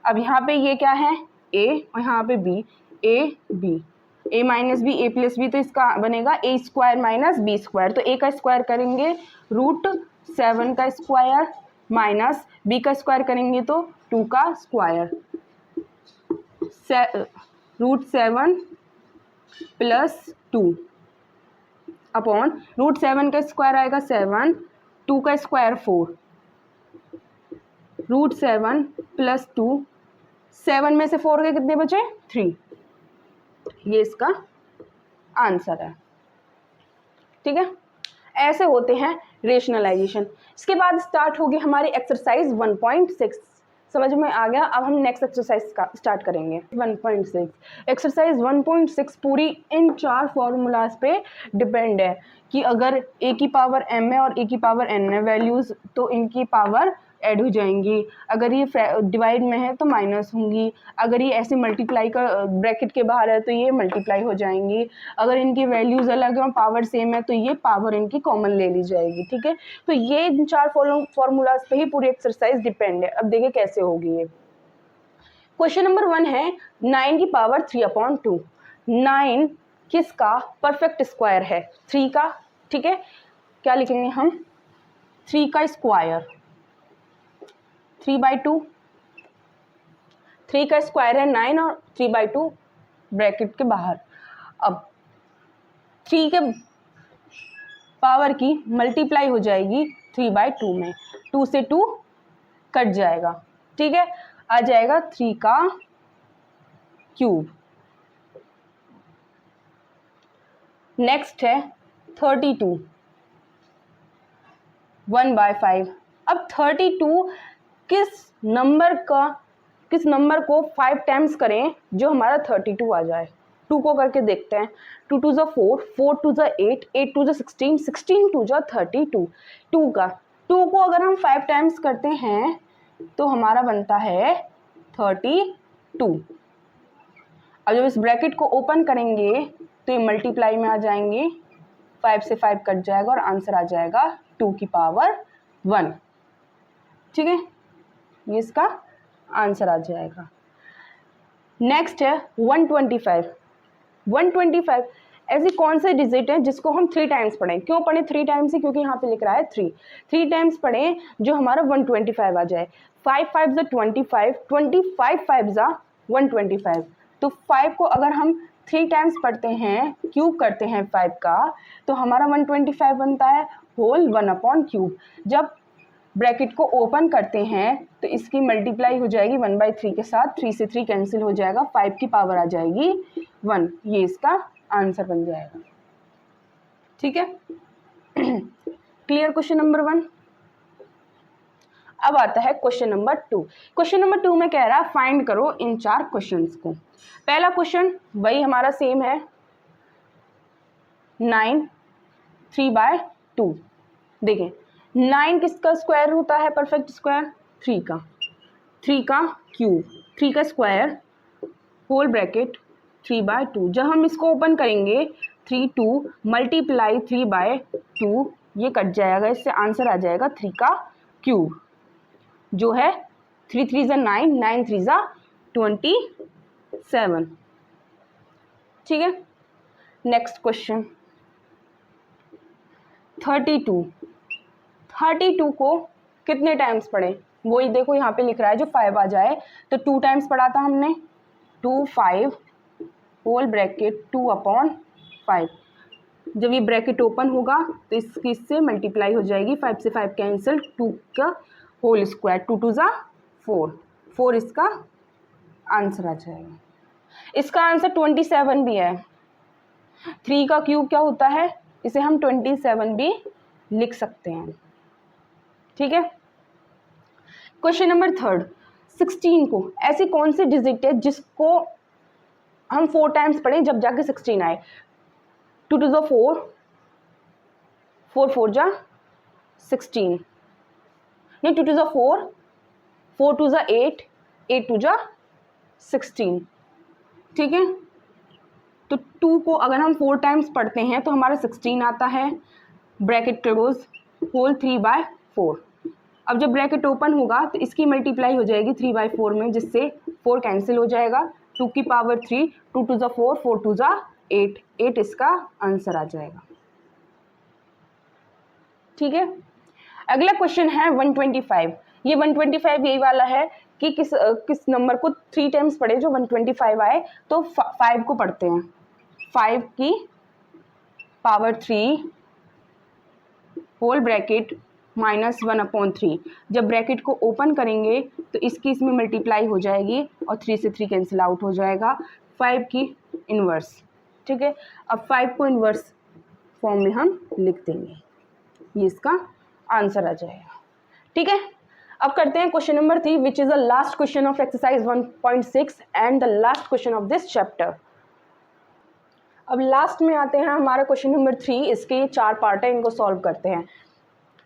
अब यहाँ पे ये क्या है a और यहाँ पे b, a minus b a plus b, तो इसका बनेगा a square minus b square, तो a का स्क्वायर करेंगे √7 का स्क्वायर माइनस b का स्क्वायर करेंगे तो 2 का स्क्वायर, √7 प्लस 2 अपॉन √7 का स्क्वायर आएगा 7, 2 का स्क्वायर 4, √7 प्लस 2, 7 में से 4 के कितने बचे 3, ये इसका आंसर है। ठीक है, ऐसे होते हैं रेशनलाइजेशन। इसके बाद स्टार्ट होगी हमारी एक्सरसाइज 1.6। समझ में आ गया। अब हम नेक्स्ट एक्सरसाइज का स्टार्ट करेंगे 1.6। एक्सरसाइज 1.6 पूरी इन 4 फॉर्मूलाज पे डिपेंड है कि अगर a की पावर m है और a की पावर n है वैल्यूज़, तो इनकी पावर ऐड हो जाएंगी। अगर ये डिवाइड में है तो माइनस होंगी, अगर ये ऐसे मल्टीप्लाई का ब्रैकेट के बाहर है तो ये मल्टीप्लाई हो जाएंगी, अगर इनकी वैल्यूज़ अलग है और पावर सेम है तो ये पावर इनकी कॉमन ले ली जाएगी। ठीक है, तो ये इन 4 फॉर्मूलाज पे ही पूरी एक्सरसाइज डिपेंड है। अब देखिए कैसे होगी ये। क्वेश्चन नंबर 1 है 9 की पावर 3/2। 9 किसका परफेक्ट स्क्वायर है? 3 का। ठीक है, क्या लिखेंगे हम? 3 का स्क्वायर, 3/2। 3 का स्क्वायर है 9 और 3/2 ब्रैकेट के बाहर। अब 3 के पावर की मल्टीप्लाई हो जाएगी 3/2 में, 2 से 2 कट जाएगा। ठीक है, आ जाएगा 3 का क्यूब। नेक्स्ट है 32, 1/5। अब 32 किस नंबर को 5 टाइम्स करें जो हमारा 32 आ जाए? 2 को करके देखते हैं। 2 2 4, 4 2 8, 8 2 16, 16 2 32। 2 को अगर हम 5 टाइम्स करते हैं तो हमारा बनता है 32। अब जब इस ब्रैकेट को ओपन करेंगे तो ये मल्टीप्लाई में आ जाएंगे, 5 से 5 कट जाएगा और आंसर आ जाएगा 2 की पावर 1। ठीक है, ये इसका आंसर आ जाएगा। नेक्स्ट है 125। 125 ऐसी कौन से डिजिट है जिसको हम 3 टाइम्स पढ़ें? क्यों पढ़ें 3 टाइम्स ही? क्योंकि यहाँ पे लिख रहा है 3 टाइम्स पढ़ें जो हमारा 125 आ जाए। 5 5 ज़ा 25, 25 5 ज़ा 125। तो 5 को अगर हम 3 टाइम्स पढ़ते हैं, क्यूब करते हैं 5 का, तो हमारा 125 बनता है होल 1/3। जब ब्रैकेट को ओपन करते हैं तो इसकी मल्टीप्लाई हो जाएगी 1/3 के साथ, 3 से 3 कैंसिल हो जाएगा, 5 की पावर आ जाएगी 1। ये इसका आंसर बन जाएगा। ठीक है, क्लियर क्वेश्चन नंबर 1। अब आता है क्वेश्चन नंबर 2। क्वेश्चन नंबर 2 में कह रहा है फाइंड करो इन 4 क्वेश्चंस को। पहला क्वेश्चन वही हमारा सेम है, 9 3/2। देखें 9 किसका स्क्वायर होता है परफेक्ट स्क्वायर? 3 का। 3 का क्यूब, 3 का स्क्वायर होल ब्रैकेट 3/2। जब हम इसको ओपन करेंगे 3 2 मल्टीप्लाई 3/2, ये कट जाएगा, इससे आंसर आ जाएगा 3 का क्यूब, जो है 3 3 ज़ा 9, 9 3 ज़ा 27। ठीक है, नेक्स्ट क्वेश्चन 32। 32 को कितने टाइम्स पढ़ें? वही देखो यहाँ पे लिख रहा है जो 5 आ जाए, तो 2 टाइम्स पढ़ा था हमने, 2 5 होल ब्रैकेट 2/5। जब ये ब्रैकेट ओपन होगा तो इससे मल्टीप्लाई हो जाएगी, 5 से 5 कैंसिल, 2 का होल स्क्वायर, 2 2 ज़ा 4, 4 इसका आंसर आ जाएगा। इसका आंसर 27 भी है। 3 का क्यूब क्या होता है? इसे हम 27 भी लिख सकते हैं। ठीक है, क्वेश्चन नंबर 3, 16 को ऐसी कौन सी डिजिट है जिसको हम 4 टाइम्स पढ़ें जब जाके 16 आए? 2 2 ज़ा 4, 4 4 ज़ा 16, नहीं 2 2 ज़ा 4, 4 2 ज़ा 8, 8 2 ज़ा 16। ठीक है, तो 2 को अगर हम 4 टाइम्स पढ़ते हैं तो हमारा 16 आता है, ब्रैकेट क्लोज, होल 3/4। अब जब ब्रैकेट ओपन होगा तो इसकी मल्टीप्लाई हो जाएगी 3/4 में, जिससे 4 कैंसिल हो जाएगा, 2 की पावर 3, 2 2 ज़ा 4, 4 2 ज़ा 8, 8 इसका आंसर आ जाएगा। ठीक है, अगला क्वेश्चन है 125। ये 125 यही वाला है कि किस नंबर को 3 टाइम्स पढ़े जो 125 आए, तो 5 को पढ़ते हैं। 5 की पावर 3 होल ब्रैकेट -1/3। जब ब्रैकेट को ओपन करेंगे तो इसकी इसमें मल्टीप्लाई हो जाएगी और 3 से 3 कैंसिल आउट हो जाएगा। 5 की इन्वर्स, ठीक है। अब 5 को इन्वर्स फॉर्म में हम लिख देंगे, ये इसका आंसर आ जाएगा, ठीक है। अब करते हैं question number 3 which is the last question of exercise 1.6 and the last question of this chapter. अब लास्ट में आते हैं हमारा क्वेश्चन नंबर 3। इसके 4 पार्ट है, इनको सॉल्व करते हैं।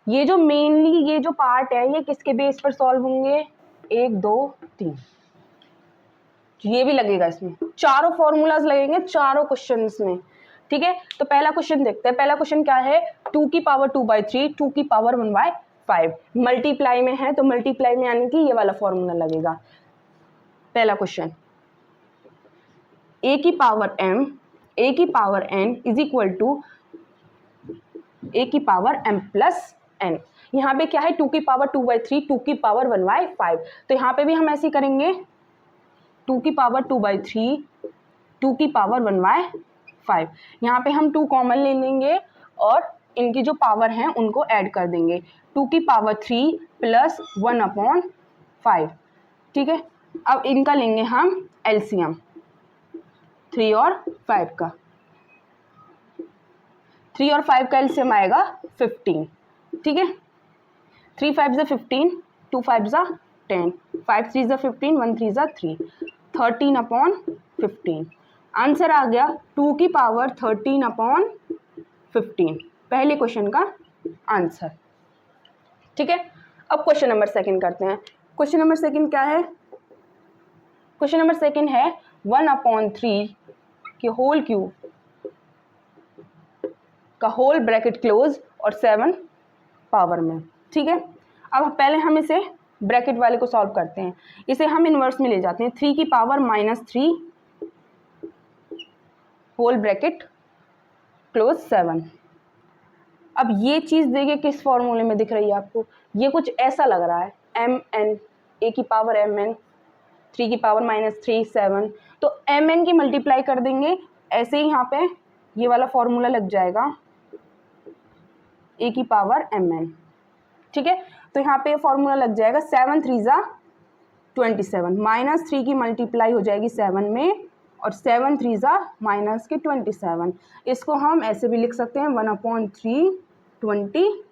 ये जो मेनली ये जो पार्ट है ये किसके बेस पर सॉल्व होंगे, 1 2 3, ये भी लगेगा इसमें, चारों फॉर्मूलाज लगेंगे चारों क्वेश्चंस में, ठीक है। तो पहला क्वेश्चन देखते हैं। पहला क्वेश्चन क्या है, 2 की पावर 2/3 2 की पावर 1/5 मल्टीप्लाई में है, तो मल्टीप्लाई में यानी कि ये वाला फॉर्मूला लगेगा। पहला क्वेश्चन, a की पावर m a की power n is equal to a की पावर m प्लस n। यहाँ पे क्या है, 2 की पावर 2/3 2 की पावर 1/5, तो यहाँ पे भी हम ऐसे करेंगे 2 की पावर 2/3 2 की पावर 1/5। यहाँ पे हम 2 कॉमन ले लेंगे और इनकी जो पावर हैं उनको ऐड कर देंगे, 2 की पावर 3 प्लस 1/5, ठीक है। अब इनका लेंगे हम एलसीएम 3 और 5 का, 3 और 5 का एलसीएम आएगा 15, ठीक है। 3 5 ज़ा 15 2 5 ज़ा 10 5 3 ज़ा 15 1 3 ज़ा 3 13/15। आंसर आ गया 2 की पावर 13/15, पहले क्वेश्चन का आंसर, ठीक है। अब क्वेश्चन नंबर 2 करते हैं। क्वेश्चन नंबर 2 क्या है, क्वेश्चन नंबर 2 है 1/3 के होल क्यूब का होल ब्रैकेट क्लोज और 7 पावर में, ठीक है। अब पहले हम इसे ब्रैकेट वाले को सॉल्व करते हैं। इसे हम इन्वर्स में ले जाते हैं, 3 की पावर -3 होल ब्रैकेट क्लोज 7। अब ये चीज़ देखिए किस फॉर्मूले में दिख रही है आपको, ये कुछ ऐसा लग रहा है, mn a की पावर mn 3 की पावर -3 7, तो mn की मल्टीप्लाई कर देंगे, ऐसे ही यहाँ पे ये वाला फॉर्मूला लग जाएगा a की पावर mn, ठीक है। तो यहाँ पे फॉर्मूला लग जाएगा 7 3 ज़ा 27 -3 की मल्टीप्लाई हो जाएगी 7 में और 7 3 ज़ा -27। इसको हम ऐसे भी लिख सकते हैं 1/3 20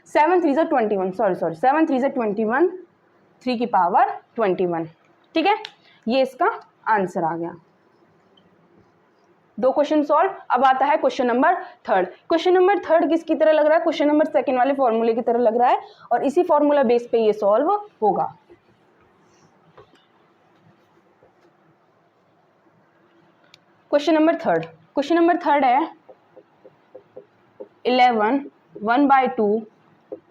7 3 ज़ा 21 7 3 ज़ा 21 3 की पावर 21, ठीक है। ये इसका आंसर आ गया। 2 क्वेश्चन सॉल्व। अब आता है क्वेश्चन नंबर 3। क्वेश्चन नंबर 3 किसकी तरह लग रहा है, क्वेश्चन नंबर 2 वाले फॉर्मूले की तरह लग रहा है और इसी फॉर्मूला बेस पे ये सॉल्व होगा। क्वेश्चन नंबर 3, क्वेश्चन नंबर 3 है 11 1/2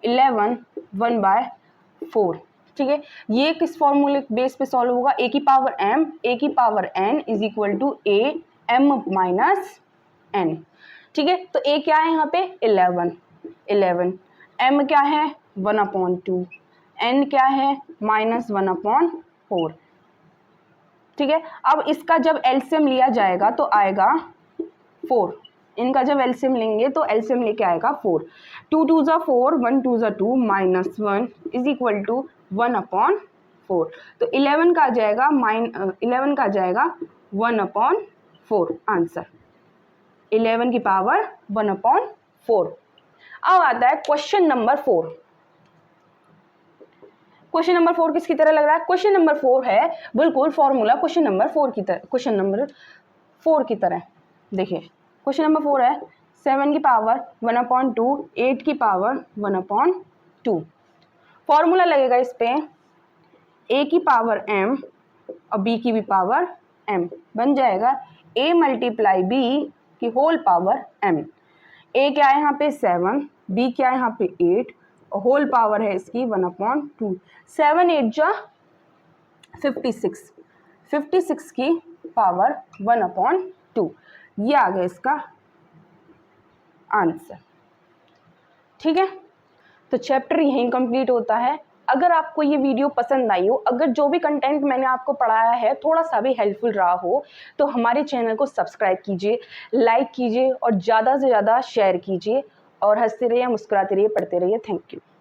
11 1/4, ठीक है। ये किस फॉर्मूले बेस पे सॉल्व होगा, a की पावर m a की power n is equal to a m minus n, ठीक है। तो a क्या है यहाँ पे 11 m क्या है 1/2 n क्या है -1/4, ठीक है। अब इसका जब एलसीएम लिया जाएगा तो आएगा 4, इनका जब एलसीएम लेंगे तो एलसीएम लेके आएगा 4, 2 2 ज़ा 4 1 2 ज़ा 2 -1 इज इक्वल टू 1/4, तो 11 का आ जाएगा 1/4 आंसर, 11 की पावर 1/4। अब आता है क्वेश्चन नंबर 4। क्वेश्चन नंबर 4 किसकी तरह लग रहा है, क्वेश्चन नंबर 4 है बिल्कुल फॉर्मूला क्वेश्चन नंबर 4 की तरह, क्वेश्चन नंबर 4 की तरह। देखिए क्वेश्चन नंबर 4 है 7 की पावर 1/2 8 की पावर 1/2, फॉर्मूला लगेगा इस पे a की पावर m और b की भी पावर m, बन जाएगा a मल्टीप्लाई b की होल पावर m। a क्या है यहाँ पे 7, b क्या है यहाँ पे 8 और होल पावर है इसकी 1/2, 7 8 जा 56 की पावर 1/2, ये आ गया इसका आंसर, ठीक है। तो चैप्टर यहीं कंप्लीट होता है। अगर आपको ये वीडियो पसंद आई हो, अगर जो भी कंटेंट मैंने आपको पढ़ाया है थोड़ा सा भी हेल्पफुल रहा हो, तो हमारे चैनल को सब्सक्राइब कीजिए, लाइक कीजिए और ज़्यादा से ज़्यादा शेयर कीजिए। और हंसते रहिए, मुस्कुराते रहिए, पढ़ते रहिए। Thank you.